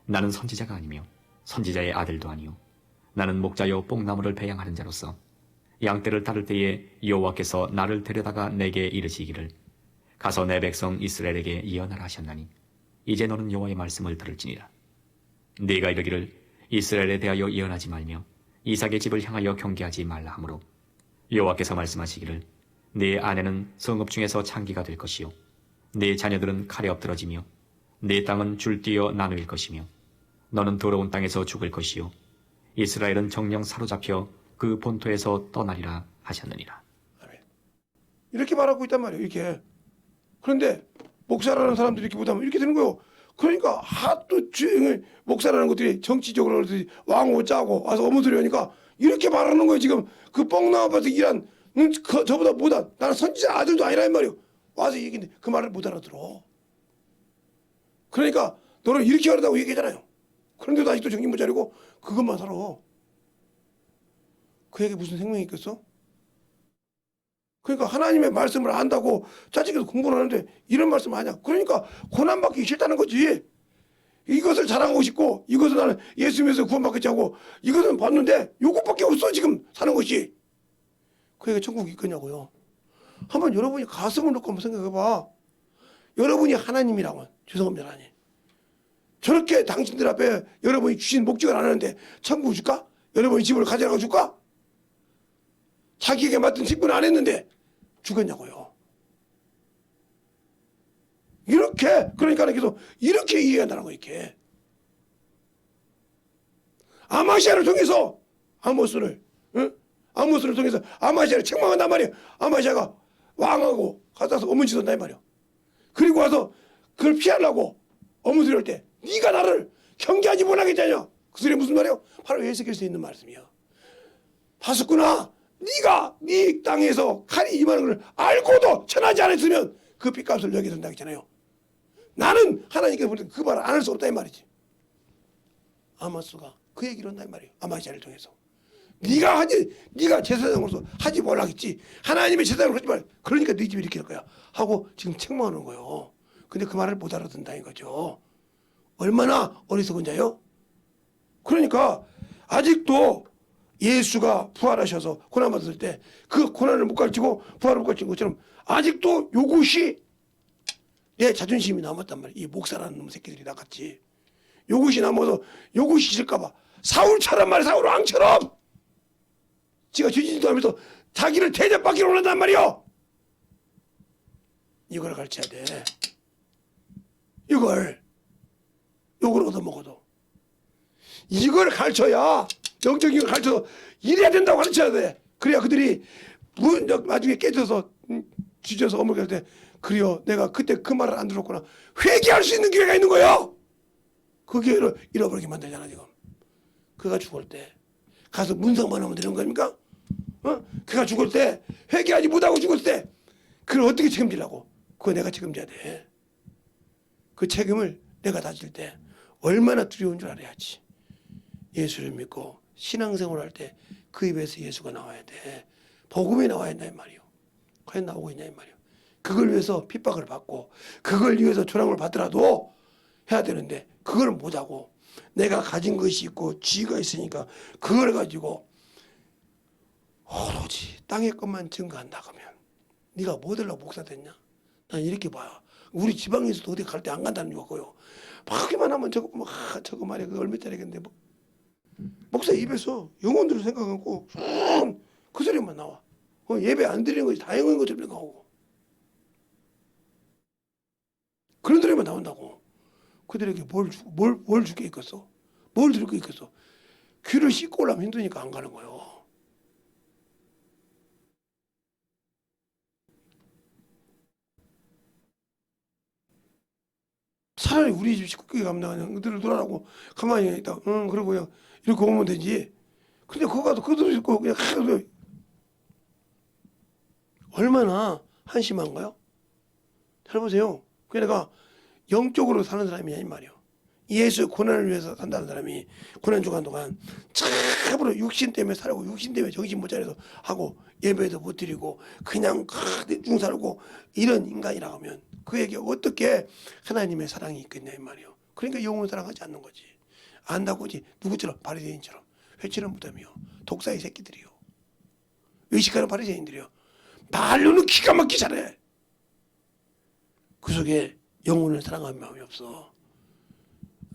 나는 선지자가 아니며 선지자의 아들도 아니요 나는 목자요 뽕나무를 배양하는 자로서 양떼를 따를 때에 여호와께서 나를 데려다가 내게 이르시기를 가서 내 백성 이스라엘에게 예언하라 하셨나니 이제 너는 여호와의 말씀을 들을지니라. 네가 이르기를 이스라엘에 대하여 예언하지 말며 이삭의 집을 향하여 경계하지 말라 하므로 여호와께서 말씀하시기를 네 아내는 성읍 중에서 창기가 될 것이요 네 자녀들은 칼에 엎드러지며 네 땅은 줄뛰어 나누일 것이며 너는 더러운 땅에서 죽을 것이요 이스라엘은 정령 사로잡혀 그 본토에서 떠나리라 하셨느니라. 이렇게 말하고 있단 말이에요. 이렇게. 그런데 목사라는 사람들이 이렇게 보다면 이렇게 되는 거예요. 그러니까 하도 주행을 목사라는 것들이 정치적으로 왕호 짜고 와서 어머들이 오니까 이렇게 말하는 거예요. 지금 그 뻥나무밭에 일한 저보다 못한 나는 선지자 아들도 아니라 이 말이에요. 와서 얘기인데 그 말을 못 알아들어. 그러니까 너는 이렇게 하려고 얘기하잖아요. 그런데도 아직도 정신 못 차리고 그것만 살아. 그에게 무슨 생명이 있겠어? 그러니까 하나님의 말씀을 안다고 자식이 공부를 하는데 이런 말씀 하냐? 그러니까 고난받기 싫다는 거지. 이것을 자랑하고 싶고 이것을 나는 예수님에서 구원받겠지 하고 이것은 봤는데 요것밖에 없어 지금 사는 것이. 그에게 천국이 있겠냐고요. 한번 여러분이 가슴을 놓고 한번 생각해봐. 여러분이 하나님이라면 죄송합니다 하나님. 저렇게 당신들 앞에 여러분이 주신 목적을 안 하는데 천국 줄까? 여러분이 집을 가져가고 줄까? 자기에게 맡은 직분을 안 했는데 죽었냐고요. 이렇게 그러니까 계속 이렇게 이해한다는 거 이렇게. 아마시아를 통해서 아모스를 통해서 아마시아를 책망한단 말이에요. 아마시아가 왕하고 가서 어문지 선다 이 말이에요. 그리고 와서 그걸 피하려고 어문지 할 때 네가 나를 경계하지 못하겠다냐. 그 소리 무슨 말이에요? 바로 에스겔서에 있는 말씀이야. 봤었구나. 네가 네 땅에서 칼이 임하는 걸 알고도 천하지 않았으면 그 핏값을 여기게 된다고 했잖아요. 나는 하나님께 볼 때 그 말을 안 할 수 없다 이 말이지. 아마스가 그 얘기를 한다 이 말이에요. 아마시아를 통해서. 네가 제사장으로서 하지 말라겠지. 하나님의 제사장으로 하지 말. 그러니까 네 집이 이렇게 할 거야. 하고 지금 책망하는 거예요. 근데 그 말을 못 알아듣는다는 거죠. 얼마나 어리석은 자요? 그러니까 아직도 예수가 부활하셔서 고난 받았을 때 그 고난을 못 가르치고 부활을 못 가르친 것처럼 아직도 요것이 내 자존심이 남았단 말이야. 이 목사라는 놈 새끼들이 나같이 요것이 남아서 요것이 있을까봐 사울처럼 말이야. 사울 왕처럼 지가 죄짓지도 하면서 자기를 대접받기를 원한단 말이야. 이걸 가르쳐야 돼. 이걸 욕을 얻어먹어도 이걸 가르쳐야 영적인 걸 가르쳐서 이래야 된다고 가르쳐야 돼. 그래야 그들이 나중에 깨져서 뒤져서 어머니가 할 때 그래요 내가 그때 그 말을 안 들었구나 회개할 수 있는 기회가 있는 거예요. 그 기회를 잃어버리게 만들잖아 지금. 그가 죽을 때 가서 문상만 하면 되는 겁니까? 그가 죽을 때 회개하지 못하고 죽을 때 그걸 어떻게 책임지려고. 그거 내가 책임져야 돼. 그 책임을 내가 다 질 때 얼마나 두려운 줄 알아야지. 예수를 믿고 신앙생활 할 때 그 입에서 예수가 나와야 돼. 복음이 나와야 된다 이 말이요. 과연 나오고 있냐 이 말이요. 그걸 위해서 핍박을 받고 그걸 위해서 조랑을 받더라도 해야 되는데 그걸 못하고 내가 가진 것이 있고 지위가 있으니까 그걸 가지고 오로지 땅의 것만 증거한다 그러면 네가 뭐 되려고 목사 됐냐? 난 이렇게 봐요. 우리 지방에서도 어디 갈 때 안 간다는 이유가 고요. 하기만 하면 저거 말이야 그 얼마짜리겠는데 뭐. 목사 입에서 영혼들을 생각하고 그 소리만 나와. 예배 안 드리는 것이 다행인 것처럼 생각하고 그런 소리만 나온다고. 그들에게 뭘 줄게 있겠어? 뭘 드릴 게 있겠어? 귀를 씻고 오려면 힘드니까 안 가는 거예요. 차라리 우리 집 식구끼리 가면 그냥 그들을 놀아라고 가만히 있다. 그러고 그냥 이렇게 오면 되지. 근데 거기 가서 그들 있고 그냥 얼마나 한심한가요? 잘 보세요. 그러니까 영적으로 사는 사람이냐 이 말이요. 예수 고난을 위해서 산다는 사람이 고난 주간 동안 참으로 육신 때문에 살고 육신 때문에 정신 못 차려서 하고 예배도 못 드리고 그냥 대충 살고 이런 인간이라고 하면 그에게 어떻게 하나님의 사랑이 있겠냐 이 말이요. 그러니까 영혼을 사랑하지 않는 거지. 안다고지 누구처럼 바리새인처럼 회치를 못하며 독사의 새끼들이요. 의식하는 바리새인들이요. 말로는 기가 막히게 잘해. 그 속에 영혼을 사랑하는 마음이 없어.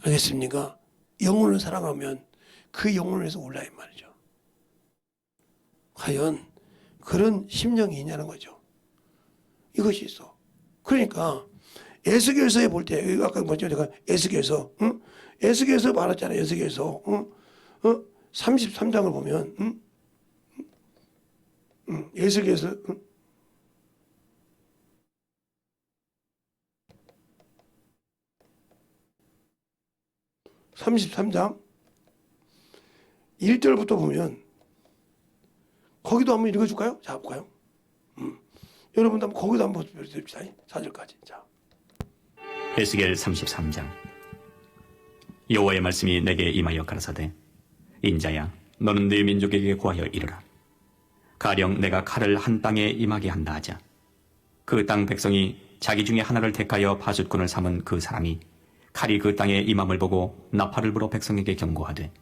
알겠습니까? 영혼을 사랑하면 그 영혼에서 올라 이 말이죠. 과연 그런 심령이 있냐는 거죠. 이것이 있어. 그러니까 에스겔서에 볼 때 아까 먼저 제가 에스겔서 에스겔서 말했잖아요. 에스겔서 33장을 보면 에스겔서 33장 1절부터 보면 거기도 한번 읽어줄까요? 자, 볼까요? 여러분도 한번 거기도 한번 봅시다. 4절까지. 자. 에스겔 33장. 여호와의 말씀이 내게 임하여 가라사대 인자야 너는 네 민족에게 구하여 이르라. 가령 내가 칼을 한 땅에 임하게 한다 하자. 그 땅 백성이 자기 중에 하나를 택하여 파수꾼을 삼은 그 사람이 칼이 그 땅에 임함을 보고 나팔을 불어 백성에게 경고하되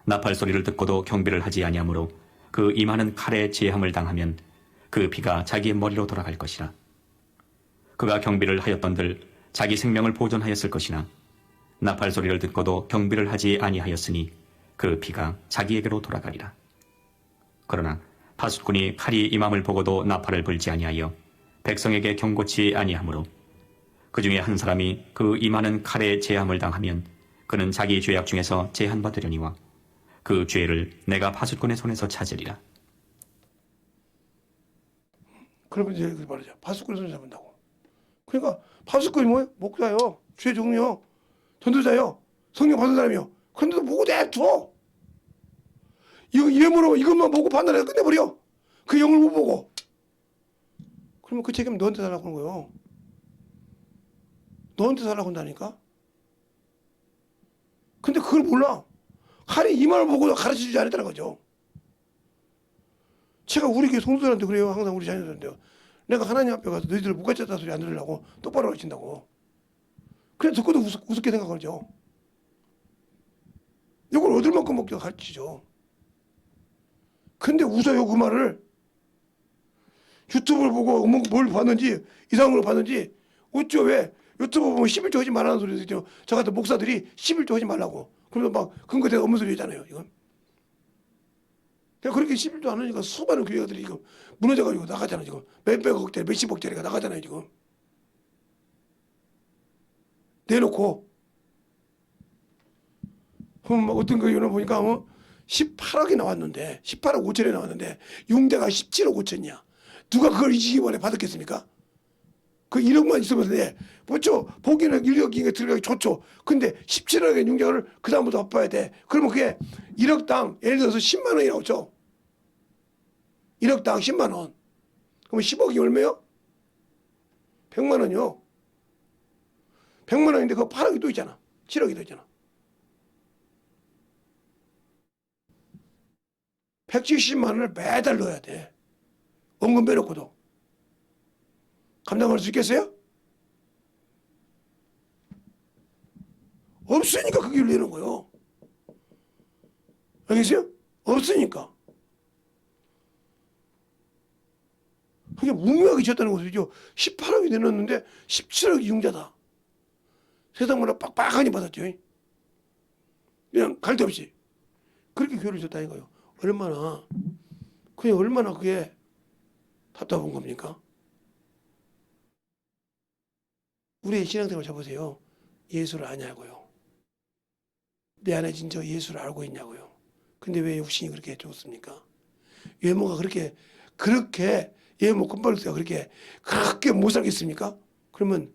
나팔 소리를 듣고도 경배를 하지 아니하므로 그 임하는 칼에 제함을 당하면 그 피가 자기의 머리로 돌아갈 것이라. 그가 경배를 하였던들 자기 생명을 보존하였을 것이나 나팔 소리를 듣고도 경배를 하지 아니하였으니 그 피가 자기에게로 돌아가리라. 그러나 파수꾼이 칼이 임함을 보고도 나팔을 불지 아니하여 백성에게 경고치 아니하므로 그 중에 한 사람이 그 임하는 칼에 제함을 당하면 그는 자기 죄악 중에서 제한받으려니와 그 죄를 내가 파수꾼의 손에서 찾으리라. 그러면 이제 그 말이죠. 파수꾼의 손을 잡는다고. 그러니까 파수꾼이 뭐예요? 목사요, 죄 종료, 전도자요, 성령 받은 사람이요. 그런데도 보고 내둬. 이거 예물로 이것만 보고 판단해서 끝내버려. 그 영을 못 보고. 그러면 그 책임 너한테 달라고 하는 거예요. 너한테 달라고 한다니까. 근데 그걸 몰라. 칼이 이 말을 보고 가르쳐주지 않았다는 거죠. 제가 우리 교회 성도들한테 그래요. 항상 우리 자녀들한테요. 내가 하나님 앞에 가서 너희들 못 가르쳤다 소리 안 들으려고 똑바로 가르친다고. 그래 듣고도 우습게 생각하죠. 이걸 얻을 만큼 먹자 가르치죠. 근데 웃어요, 그 말을. 유튜브를 보고 뭘 봤는지, 이상한 걸 봤는지, 어쩌 왜 유튜브 보면 11조 하지 말라는 소리 듣죠. 저 같은 목사들이 11조 하지 말라고. 그러면 막 근거대가 없는 소리 잖아요, 이건. 그렇게 11조 안 하니까 수많은 교회들이 지금 무너져가지고 나가잖아요, 지금. 몇백억짜리, 몇십억짜리가 나가잖아요, 지금. 내놓고. 그럼 뭐 어떤 교회는 보니까 18억이 나왔는데, 18억 5천이 나왔는데, 융자가 17억 5천이야. 누가 그걸 20원에 받았겠습니까? 그 1억만 있으면 돼. 뭐죠? 보기는 1억이 들어가기 좋죠. 근데 17억의 융자를 그다음부터 갚아야 돼. 그러면 그게 1억당 예를 들어서 10만 원이라고 쳐. 1억당 10만 원. 그러면 10억이 얼마요? 100만 원이요. 100만 원인데 그거 8억이 또 있잖아. 7억이 또 있잖아. 170만 원을 매달 넣어야 돼. 원금 빼놓고도. 감당할 수 있겠어요? 없으니까 그 길을 내는 거예요. 알겠어요? 없으니까. 그게 무명하게 졌다는 것이죠. 18억이 내놨는데 17억이 융자다. 세상마다 빡빡하니 받았죠. 그냥 갈 데 없이. 그렇게 교회를 줬다는 거예요. 얼마나 그게 답답한 겁니까? 우리의 신앙생활 잡으세요. 예수를 아냐고요. 내 안에 진짜 예수를 알고 있냐고요. 근데 왜 육신이 그렇게 좋습니까? 외모가 그렇게 외모 컴플렉스가 그렇게 못 살겠습니까? 그러면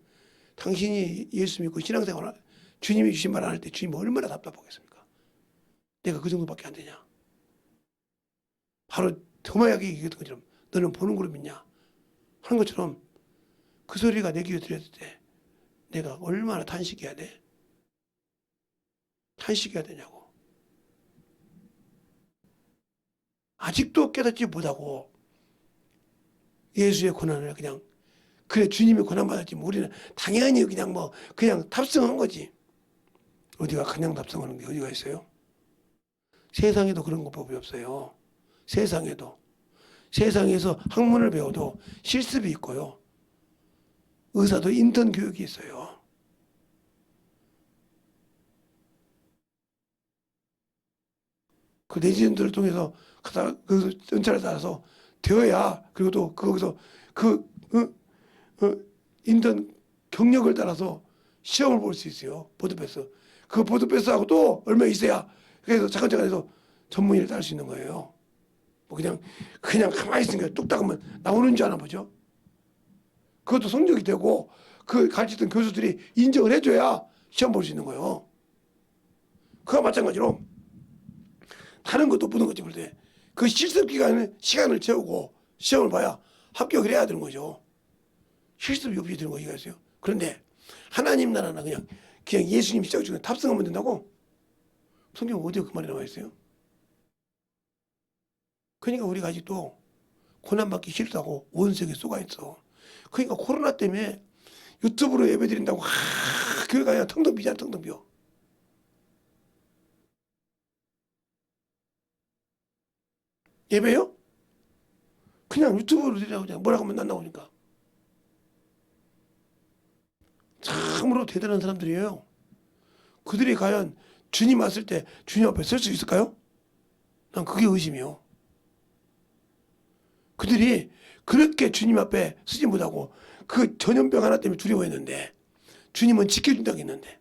당신이 예수 믿고 신앙생활 주님이 주신 말 안 할 때 주님이 얼마나 답답하겠습니까? 내가 그 정도밖에 안 되냐? 바로 토마야기 얘기했던 것처럼 너는 보는 걸로 믿냐? 하는 것처럼 그 소리가 내 귀에 들렸을 때 내가 얼마나 탄식해야 돼? 탄식해야 되냐고. 아직도 깨닫지 못하고 예수의 고난을 그냥 그래 주님이 고난 받았지 우리는 당연히 그냥 탑승한 거지. 어디가 그냥 탑승하는 게 어디가 있어요? 세상에도 그런 법이 없어요. 세상에서 학문을 배워도 실습이 있고요. 의사도 인턴 교육이 있어요. 그 레지던트를 통해서 그 연차를 따라서 되어야 그리고 또 거기서 인턴 경력을 따라서 시험을 볼 수 있어요. 보드패스. 그 보드패스하고 또 얼마 있어야 그래서 잠깐 해서 전문의를 딸 수 있는 거예요. 뭐 그냥 가만히 있으니까 뚝딱 하면 나오는 줄 아나 보죠. 그것도 성적이 되고 그 가르치던 교수들이 인정을 해줘야 시험 볼 수 있는 거예요. 그와 마찬가지로 다른 것도 보는 거지 그런데 그 실습 기간에 시간을 채우고 시험을 봐야 합격을 해야 되는 거죠. 실습이 없이 되는 거 이해하세요? 그런데 하나님 나라는 그냥 예수님 십자가 중에 탑승하면 된다고? 성경 어디에 그 말이 나와 있어요? 그러니까 우리가 아직도 고난받기 싫다고 온 세계에 쏘가 있어. 그러니까 코로나 때문에 유튜브로 예배 드린다고 교회가 그냥 텅텅 비잖아. 텅텅 비어. 예배요? 그냥 유튜브로 드리라고 그냥 뭐라고 하면 안 나오니까. 참으로 대단한 사람들이에요. 그들이 과연 주님 왔을 때 주님 앞에 설 수 있을까요? 난 그게 의심이요. 그들이 그렇게 주님 앞에 서지 못하고 그 전염병 하나 때문에 두려워했는데 주님은 지켜준다고 했는데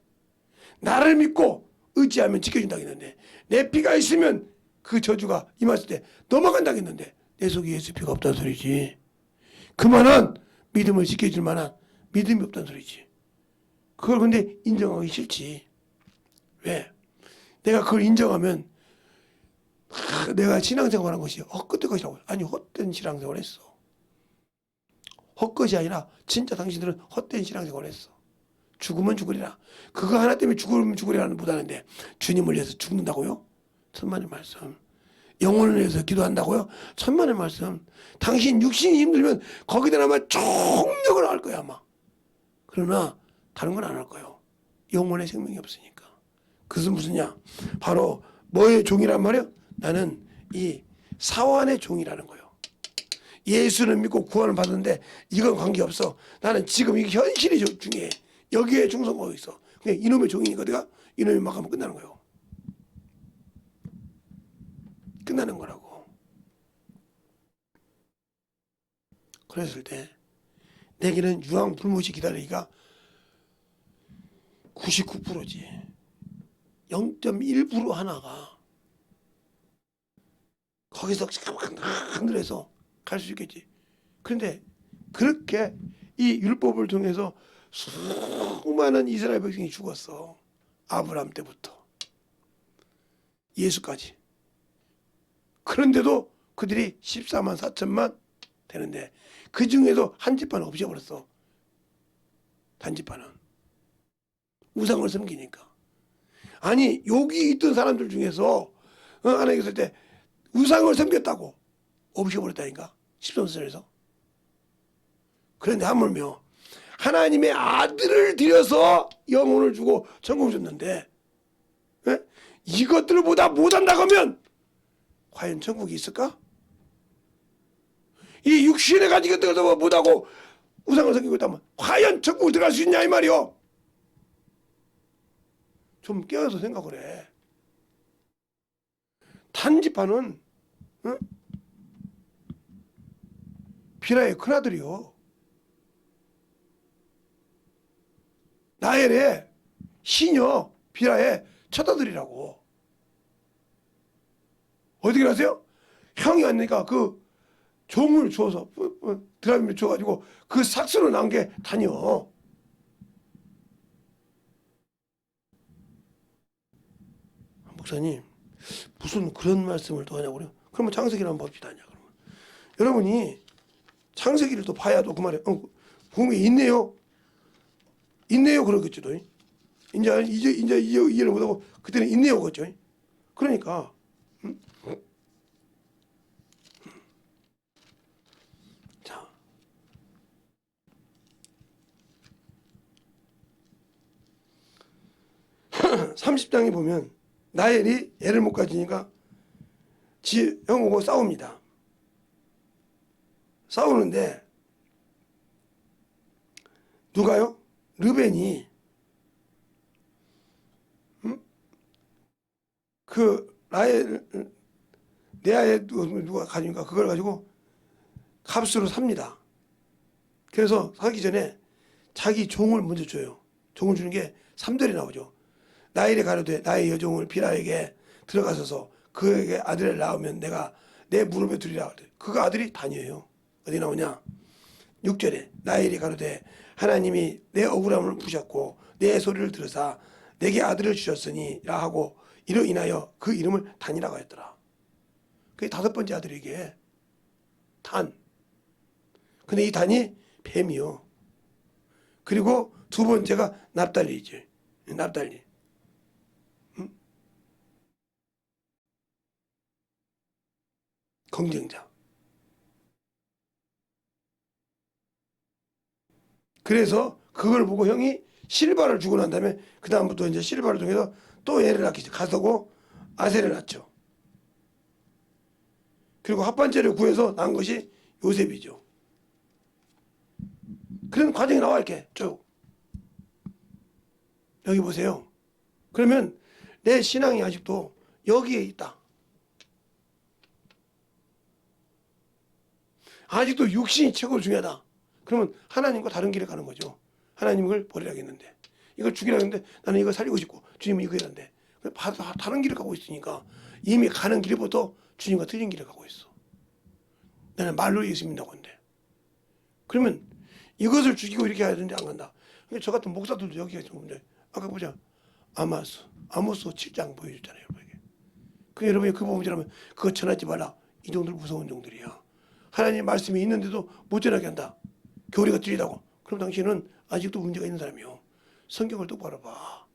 나를 믿고 의지하면 지켜준다고 했는데 내 피가 있으면 그 저주가 임했을 때 넘어간다고 했는데 내 속에 예수 피가 없다는 소리지. 그만한 믿음을 지켜줄 만한 믿음이 없다는 소리지. 그걸 근데 인정하기 싫지. 왜? 내가 그걸 인정하면 내가 신앙생활한 것이 헛것된 것이라고. 아니 헛된 신앙생활을 했어. 헛것이 아니라 진짜 당신들은 헛된 신앙생활을 했어. 죽으면 죽으리라. 그거 하나 때문에 죽으면 죽으리라는 못하는데 주님을 위해서 죽는다고요? 천만의 말씀. 영혼을 위해서 기도한다고요? 천만의 말씀. 당신 육신이 힘들면 거기다나마 총력을 할 거야 아마. 그러나 다른 건 안 할 거예요. 영혼의 생명이 없으니까. 그것은 무슨냐? 바로 뭐의 종이란 말이야? 나는 이 사환의 종이라는 거예요. 예수는 믿고 구원을 받았는데 이건 관계없어. 나는 지금 이게 현실이 중요해. 여기에 충성하고 있어. 그냥 이놈의 종이니까 내가 이놈이 막 하면 끝나는 거예요. 끝나는 거라고. 그랬을 때 내게는 유황 불못이 기다리기가 99%지. 0.1% 하나가 거기서 하늘에서 갈 수 있겠지. 그런데 그렇게 이 율법을 통해서 수많은 이스라엘 백성이 죽었어. 아브라함 때부터 예수까지. 그런데도 그들이 14만 4천만 되는데 그 중에도 한 집안은 없애버렸어. 단집안은. 우상을 섬기니까. 아니 여기 있던 사람들 중에서 하나님 있을 때 우상을 섬겼다고 없애버렸다니까. 13절에서. 그런데 하물며 하나님의 아들을 들여서 영혼을 주고 천국을 줬는데 이것들보다 못한다고 하면 과연 천국이 있을까? 이 육신에 가진 것들보다 못하고 우상을 섬기고 있다면 과연 천국을 들어갈 수 있냐 이 말이요. 좀 깨어서 생각을 해. 단지파는 비라의 큰아들이요. 나엘의 시녀 비라의 첫아들이라고. 어떻게 아세요? 형이 왔으니까 그 종을 주어서 드라미를 줘가지고 그 삭스로 난 게 다녀. 목사님 무슨 그런 말씀을 또 하냐고 그래요. 그러면 창세기를 한번 봅시다. 그러면 여러분이 창세기를 또 봐야 또 그 말에 분명히 있네요. 있네요 그러겠죠. 이제 이해를 못하고 그때는 있네요 그랬죠. 그러니까 자 30장에 보면 나엘이 애를 못 가지니까 지 형하고 싸웁니다. 싸우는데 누가요? 르벤이 그 라엘 레아의 누가 가지니까 그걸 가지고 값으로 삽니다. 그래서 사기 전에 자기 종을 먼저 줘요. 종을 주는 게 3절이 나오죠. 나엘이 가로되 나의 여종을 비라에게 들어가서서 그에게 아들을 낳으면 내가 내 무릎에 두리라. 그가 아들이 다니에요. 어디 나오냐? 6절에 나엘이 가로되 하나님이 내 억울함을 푸셨고 내 소리를 들으사 내게 아들을 주셨으니라 하고 이로 인하여 그 이름을 단이라고 했더라. 그게 5번째 아들에게 단. 근데 이 단이 뱀이요. 그리고 2번째가 납달리지. 납달리. 경쟁자. 그래서 그걸 보고 형이 실바를 주고 난 다음에 그 다음부터 이제 실바를 통해서 또 얘를 낳기 가서고 아셀을 낳죠. 그리고 합반제를 구해서 낳은 것이 요셉이죠. 그런 과정이 나와 이렇게 쭉. 여기 보세요. 그러면 내 신앙이 아직도 여기에 있다. 아직도 육신이 최고로 중요하다. 그러면 하나님과 다른 길에 가는 거죠. 하나님을 버리라겠는데 이걸 죽이라겠는데 나는 이걸 살리고 싶고 주님은 이거 해야 되는데 다른 길을 가고 있으니까 이미 가는 길부터 주님과 틀린 길을 가고 있어. 나는 말로 예수 믿는다고 하는데 그러면 이것을 죽이고 이렇게 해야 되는데 안 간다. 저 같은 목사들도 여기가 좀 문제. 아까 보자. 아모스 7장 보여줬잖아요. 여러분에게. 그 여러분이 그 부분이라면 그거 전하지 말라. 이 종들 무서운 종들이야. 하나님 말씀이 있는데도 못 전하게 한다. 교리가 틀리다고. 그럼 당신은 아직도 문제가 있는 사람이요. 성경을 똑바로 봐.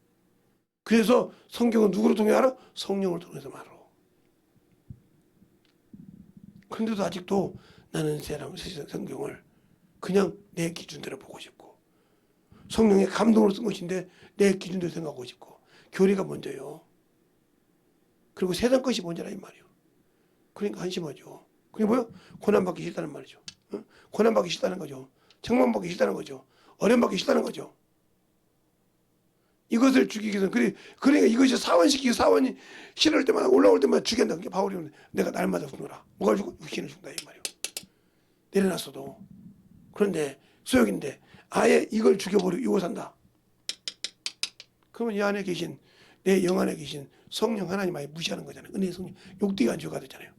그래서 성경은 누구를 통해 알아? 성령을 통해서 말아. 그런데도 아직도 나는 성경을 그냥 내 기준대로 보고 싶고 성령의 감동으로 쓴 것인데 내 기준대로 생각하고 싶고 교리가 먼저요. 그리고 세상 것이 먼저라 이 말이요. 그러니까 한심하죠. 그게 뭐요? 고난받기 싫다는 말이죠. 어? 고난받기 싫다는 거죠. 책망받기 싫다는 거죠. 어려움받기 싫다는 거죠. 이것을 죽이기 위해서 그러니까 이것이 사원시키고 사원이 싫을 때마다 올라올 때마다 죽인다. 그게 바울이 내가 날마다 죽노라. 뭐가 죽어? 육신을 죽는다 이 말이에요. 내려놨어도. 그런데 소욕인데 아예 이걸 죽여버리고 산다. 그러면 이 안에 계신 내 영 안에 계신 성령 하나님 아예 무시하는 거잖아요. 은혜의 성령 욕되게 안 죽어가 되잖아요.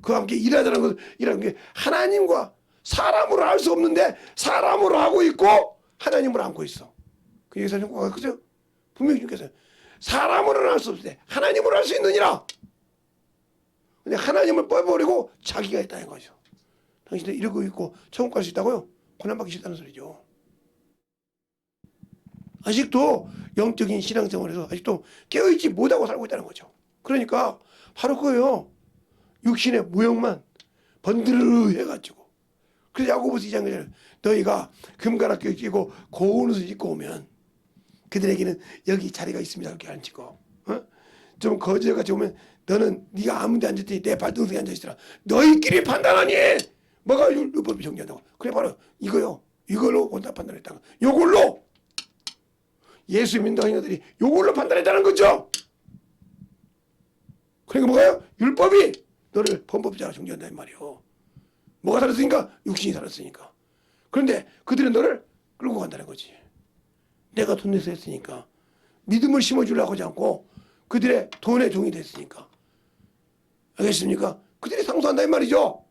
그와 함께 일하자는 것은 일하는 게 하나님과 사람으로 할 수 없는데 사람으로 하고 있고 하나님으로 안고 있어. 그 얘기 사실 그죠? 분명히 주께서 사람으로는 할 수 없을 때 하나님으로 할 수 있느니라. 근데 하나님을 빼버리고 자기가 있다는 거죠. 당신들 이러고 있고 천국 갈 수 있다고요? 고난받기 싫다는 소리죠. 아직도 영적인 신앙생활에서 아직도 깨어있지 못하고 살고 있다는 거죠. 그러니까 바로 그거예요. 육신의 무역만 번드르르 해가지고. 그래서 야고보서 2장에 너희가 금가락교 끼고 고운 옷을 입고 오면 그들에게는 여기 자리가 있습니다. 이렇게 앉히고 좀 거지같이 오면 너는 네가 아무 데 앉았더니 내 발등상에 앉아있으라. 너희끼리 판단하니 뭐가 율법이 정죄한다고. 그래 바로 이거요. 이걸로 온다 판단했다가 요걸로 예수 믿는 자들이 요걸로 판단했다는 거죠. 그러니까 뭐가요? 율법이 너를 범법자로 정죄한다는 말이요. 뭐가 살았으니까? 육신이 살았으니까. 그런데 그들은 너를 끌고 간다는 거지. 내가 돈 내서 했으니까. 믿음을 심어주려고 하지 않고 그들의 돈의 종이 됐으니까. 알겠습니까? 그들이 상소한다 이 말이죠.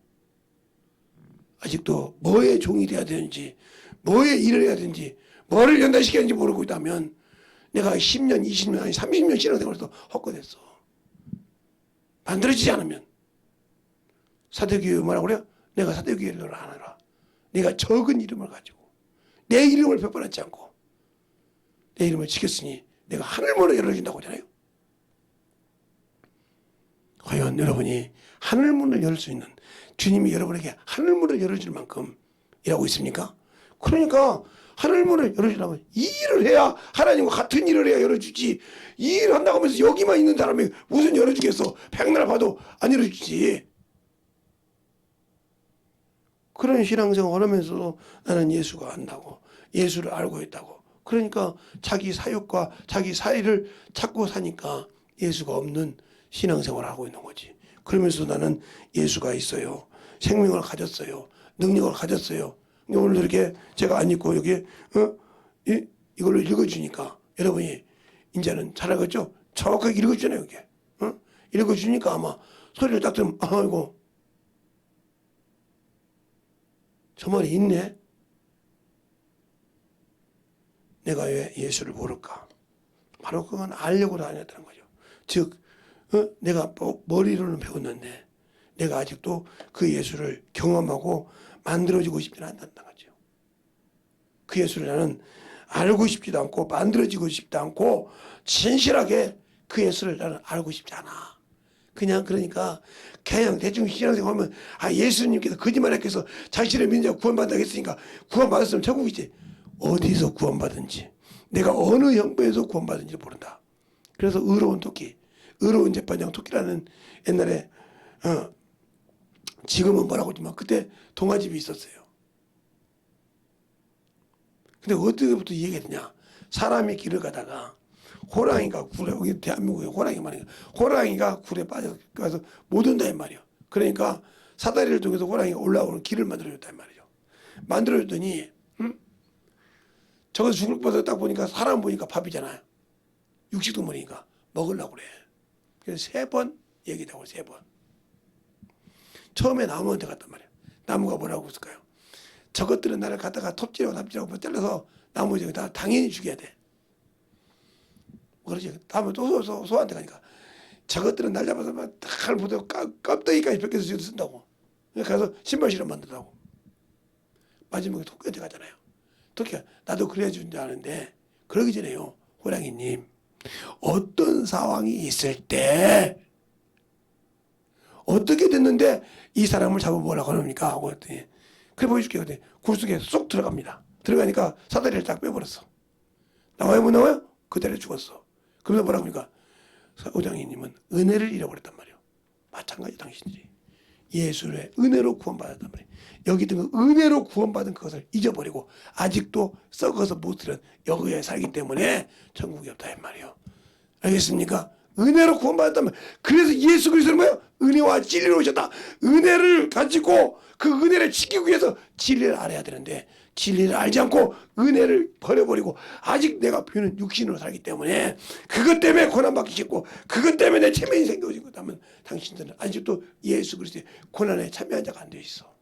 아직도 뭐의 종이 돼야 되는지 뭐의 일을 해야 되는지 뭐를 연단시켜야 하는지 모르고 있다면 내가 10년, 20년, 아니 30년 신앙생활에서 헛것했어. 만들어지지 않으면 사대교회 뭐라고 그래요? 내가 사대교회를 안 하라. 내가 적은 이름을 가지고 내 이름을 벽번하지 않고 내 이름을 지켰으니 내가 하늘문을 열어준다고 하잖아요. 과연 여러분이 하늘문을 열 수 있는 주님이 여러분에게 하늘문을 열어줄 만큼 일하고 있습니까? 그러니까 하늘문을 열어주려면 이 일을 해야 하나님과 같은 일을 해야 열어주지. 이 일을 한다고 하면서 여기만 있는 사람이 무슨 열어주겠어. 백날 봐도 안 열어주지. 그런 신앙생활을 하면서도 나는 예수가 안다고 예수를 알고 있다고. 그러니까 자기 사욕과 자기 사의를 찾고 사니까 예수가 없는 신앙생활을 하고 있는 거지. 그러면서 나는 예수가 있어요. 생명을 가졌어요. 능력을 가졌어요. 오늘도 이렇게 제가 안 읽고 여기 이걸로 읽어주니까 여러분이 이제는 잘 알겠죠? 정확하게 읽어주잖아요. 이게 읽어주니까 아마 소리를 딱 들으면 아이고 저 말이 있네. 내가 왜 예수를 모를까? 바로 그건 알려고 다녔다는 거죠. 즉 내가 머리로는 배웠는데 내가 아직도 그 예수를 경험하고 만들어지고 싶지는 않다는 거죠. 그 예수를 나는 알고 싶지도 않고 만들어지고 싶지도 않고 진실하게 그 예수를 나는 알고 싶지 않아. 그냥 그러니까 대충 신앙생활 하면 예수님께서 거짓말했겠어. 자신을 믿는 자가 구원받는다고 했으니까 구원받았으면 천국이지. 어디서 구원받은지 내가 어느 형편에서 구원받은지 모른다. 그래서 의로운 토끼, 의로운 재판장 토끼라는 옛날에 지금은 뭐라고 하지만 그때 동화집이 있었어요. 근데 어디부터 이 얘기가 되냐. 사람이 길을 가다가 호랑이가 굴에, 여기 대한민국에 호랑이 말이야. 호랑이가 굴에 빠져서 못 온다 이 말이야. 그러니까 사다리를 통해서 호랑이가 올라오는 길을 만들어줬다 이 말이죠. 만들어줬더니 저거 죽을 뻔해서 딱 보니까 사람 보니까 밥이잖아요. 육식동물이니까 먹으려고 그래. 그래서 3번 얘기하고 3번. 처음에 나무한테 갔단 말이야. 나무가 뭐라고 했을까요? 저것들은 나를 갖다가 톱질하고 납질하고 잘라서 나무에 다 당연히 죽여야 돼. 그러지. 다음에 또 소한테 가니까 저것들은 날 잡아서 딱 보도 껍데기까지 벗겨서 죽여서 쓴다고. 가서 신발 실험 만든다고. 마지막에 토끼한테 가잖아요. 토끼가 나도 그래야 준 줄 아는데 그러기 전에요. 호랑이님 어떤 상황이 있을 때 어떻게 됐는데 이 사람을 잡아보려고 합니까? 하고 했더니 그래 보여줄게. 그랬더니 굴속에 쏙 들어갑니다. 들어가니까 사다리를 딱 빼버렸어. 나와요 못 나와요? 그대로 죽었어. 그러면서 뭐라고 합니까? 오장이님은 은혜를 잃어버렸단 말이에요. 마찬가지 당신들이 예수의 은혜로 구원받았단 말이에요. 여기 든 은혜로 구원받은 그것을 잊어버리고 아직도 썩어서 못 들은 여기에 살기 때문에 천국이 없다 이 말이에요. 알겠습니까? 은혜로 구원받았다면 그래서 예수 그리스도는 뭐예요? 은혜와 진리로 오셨다. 은혜를 가지고 그 은혜를 지키기 위해서 진리를 알아야 되는데 진리를 알지 않고 은혜를 버려버리고 아직 내가 비우는 육신으로 살기 때문에 그것 때문에 고난받기 싫고 그것 때문에 내 체면이 생겨지고 하면 당신들은 아직도 예수 그리스도의 고난에 참여한 자가 안 되어 있어.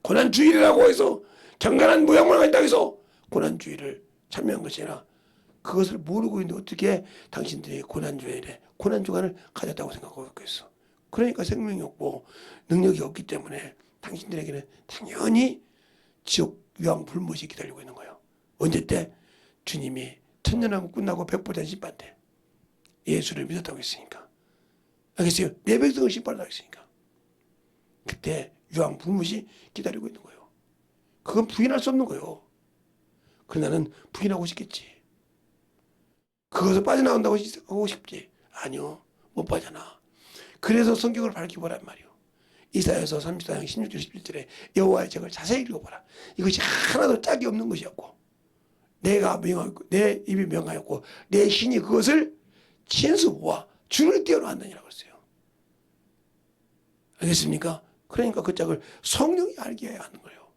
고난주의라고 해서 경건한 모양만 한다고 해서 고난주의를 참여한 것이 아니라 그것을 모르고 있는데 어떻게 당신들이 고난주간을 가졌다고 생각하고 있겠어. 그러니까 생명이 없고 능력이 없기 때문에 당신들에게는 당연히 지옥 유황 불못이 기다리고 있는 거예요. 언제 때? 주님이 천년왕국 끝나고 백보자 심판 때 예수를 믿었다고 했으니까. 알겠어요? 내 백성을 심판하다고 했으니까. 그때 유황 불못이 기다리고 있는 거예요. 그건 부인할 수 없는 거예요. 그러나 나는 부인하고 싶겠지. 그것을 빠져나온다고 하고 싶지. 아니요. 못 빠져나. 그래서 성경을 밝혀보란 말이요. 이사야서 34장 16절 17절에 여호와의 책을 자세히 읽어보라. 이것이 하나도 짝이 없는 것이었고 내가 명하였고 내 입이 명하였고 내 신이 그것을 진수와 줄을 띄어놓았느니라고 했어요. 알겠습니까? 그러니까 그 짝을 성령이 알게 해야 하는 거예요.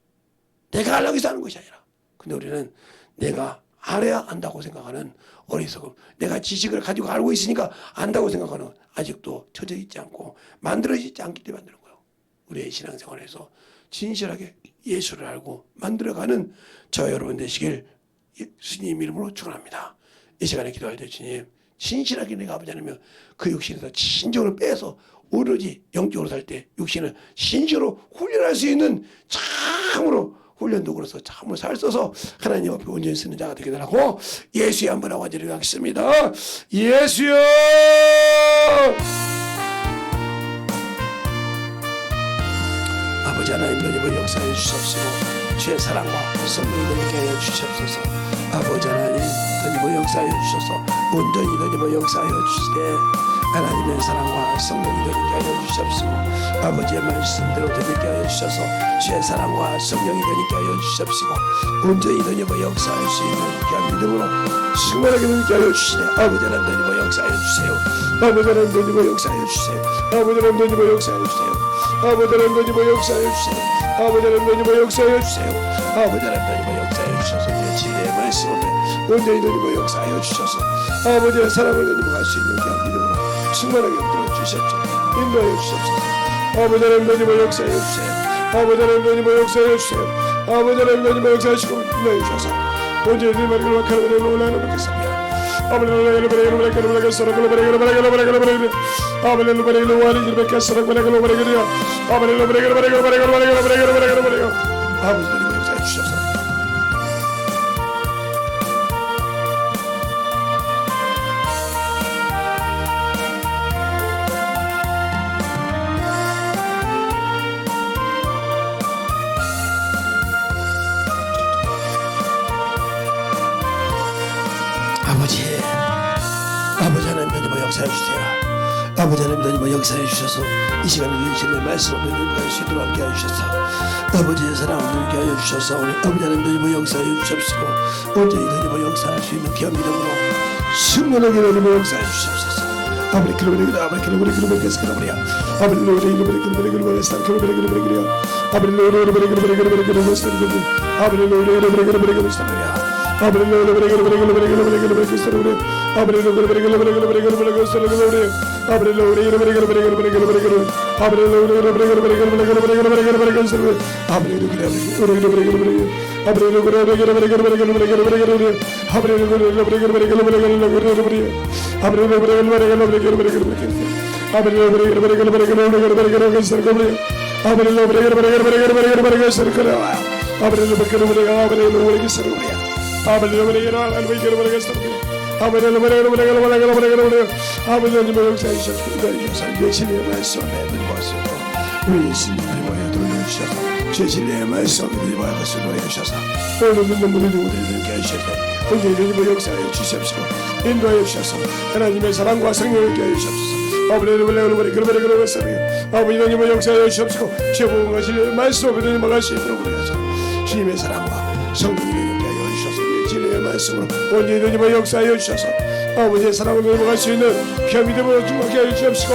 내가 알라고 해서 하는 것이 아니라. 근데 우리는 내가 알아야 안다고 생각하는 어리석음, 내가 지식을 가지고 알고 있으니까 안다고 생각하는 아직도 처져 있지 않고 만들어지지 않기 때문에 만드는 거예요. 우리의 신앙생활에서 진실하게 예수를 알고 만들어가는 저 여러분 되시길 주님 이름으로 축원합니다. 이 시간에 기도할 때 주님 진실하게 내가 아버지 하나님 그 육신에서 진정으로 빼서 오로지 영적으로 살 때 육신을 진실로 훈련할 수 있는 참으로 훈련 도구로서 참으로 살 써서 하나님 앞에 온전히 쓰는 자가 되게 달라고 예수의 한번 하고 드리겠습니다. 예수여 아버지 하나님 너희의 역사해 주시옵시고 주의 사랑과 성령을 느끼게 하여 주시옵소서. 아버지 하나님 너희의 역사해 주셔서 온전히 너희의 역사하여 주시되 하나님의 사랑과 성령이 너희에게 하여 주시옵시고 아버지의 말씀대로 너희에게 하여 주셔서 주의 사랑과 성령이 너희에게 하여 주시옵시고 온전히 너희의 역사할 수 있는 귀한 믿음으로 충만하게 너희에게 하여 주시되 아버지 하나님 너희의 역사하여 주세요. 아버지 하나님 너희의 역사하여 주세요. 아버지 하나님 너희의 역사하여 주세요. 아버지 하나님 너희의 역사하여 주세요. 아버지 하나님 너희의 역사하여 주세요. 아버지 하나님 너희의 역사하여 주셔서 주의 진리의 말씀을 온전히 너희의 역사하여 주셔서 아버지의 사랑을 너희가 할 수 있는 귀한 믿음으로 충만하게 들어 주셨죠. 인도하여 주옵소서. 아버지 하나님 너희의 역사하여 주세요. 아버지 하나님 너희의 역사하여 주세요. 아버지 하나님 너희의 역사하시고 인도하여 주셔서 온전히 너희의 말을 wak하는 올라가는 것입니다. 아버지님 역사해 주셔서 아버지 하나님 너희의 역사해 주세요. 아버지 하나님 너희의 역사해 주셔서 이 시간에 주시는 말씀을 너희가 할 수 있도록 함께 하셔서 아버지의 사랑을 누리게 하여 주셔서 우리 아버지 하나님 너희의 역사해 주옵시고 온전히 너희의 역사할 수 있는 귀한 믿음으로 충만하게 너희의 역사해 주옵소서. 아버지 그러므로 아버지 그러므로 그러므로 아버지 노래 이름으로 그러므로 스타 그러므로 아버지 노래 이름으로 그러므로 스타 아버지 노래 이름으로 그러므로 스타 아버지 노래 그러므로 스타 아버지 아버지 하나님의 역사에 주셔서 열심히 말씀을 해드리고 우리 예수님 그리고에 돌려주셔서 죄 진리의 말씀을 믿음과 것을 보여주셔서 오늘 믿는 분들이 우리를 되게 하실 때 온전히 믿음의 역사에 주시옵시고 인도하여 주셔서 하나님의 사랑과 성령을 깨워 주시옵소서. 아버지는 그러버리 아버지 하나님의 역사에 주시옵시고 죄복음과 진리의 말씀을 믿음이 막을 수 있도록 우리가 주님의 사랑과 성령을 깨워 주셔서 진리의 말씀으로 온전히 하나님의 역사에 주셔서 아버지의 사랑을 믿음을 수 있는 귀한 믿음으로 충만하게 하여 주시옵시고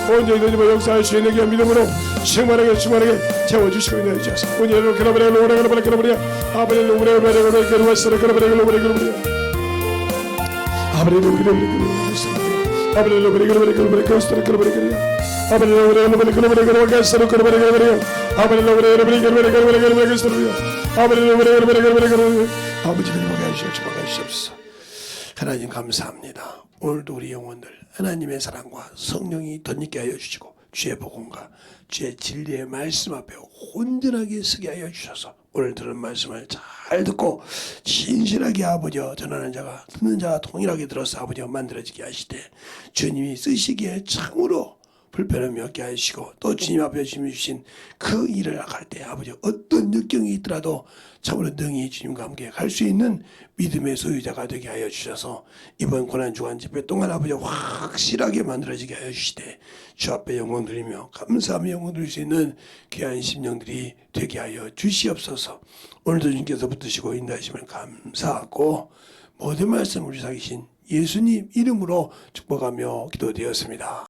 온전히 하나님의 역사할 수 있는 귀한 믿음으로 충만하게 채워주시고 있는 주셔서 온전히 그러버리 아버지는 하나님 감사합니다. 오늘도 우리 영혼들 하나님의 사랑과 성령이 덧입게 하여 주시고 주의 복음과 주의 진리의 말씀 앞에 온전하게 서게 하여 주셔서 오늘 들은 말씀을 잘 듣고 진실하게 아버지여 전하는 자가 듣는 자가 동일하게 들어서 아버지여 만들어지게 하시되 주님이 쓰시기에 참으로 불편함이 없게 하시고 또 주님 앞에 주님이 주신 그 일을 할 때 아버지 어떤 역경이 있더라도 참으로 능히 주님과 함께 갈 수 있는 믿음의 소유자가 되게 하여 주셔서 이번 고난주간 집회 동안 아버지 확실하게 만들어지게 하여 주시되 주 앞에 영광 드리며 감사하며 영광 드릴 수 있는 귀한 심령들이 되게 하여 주시옵소서. 오늘도 주님께서 붙드시고 인도하시면 감사하고 모든 말씀 우리 사기신 예수님 이름으로 축복하며 기도드렸습니다.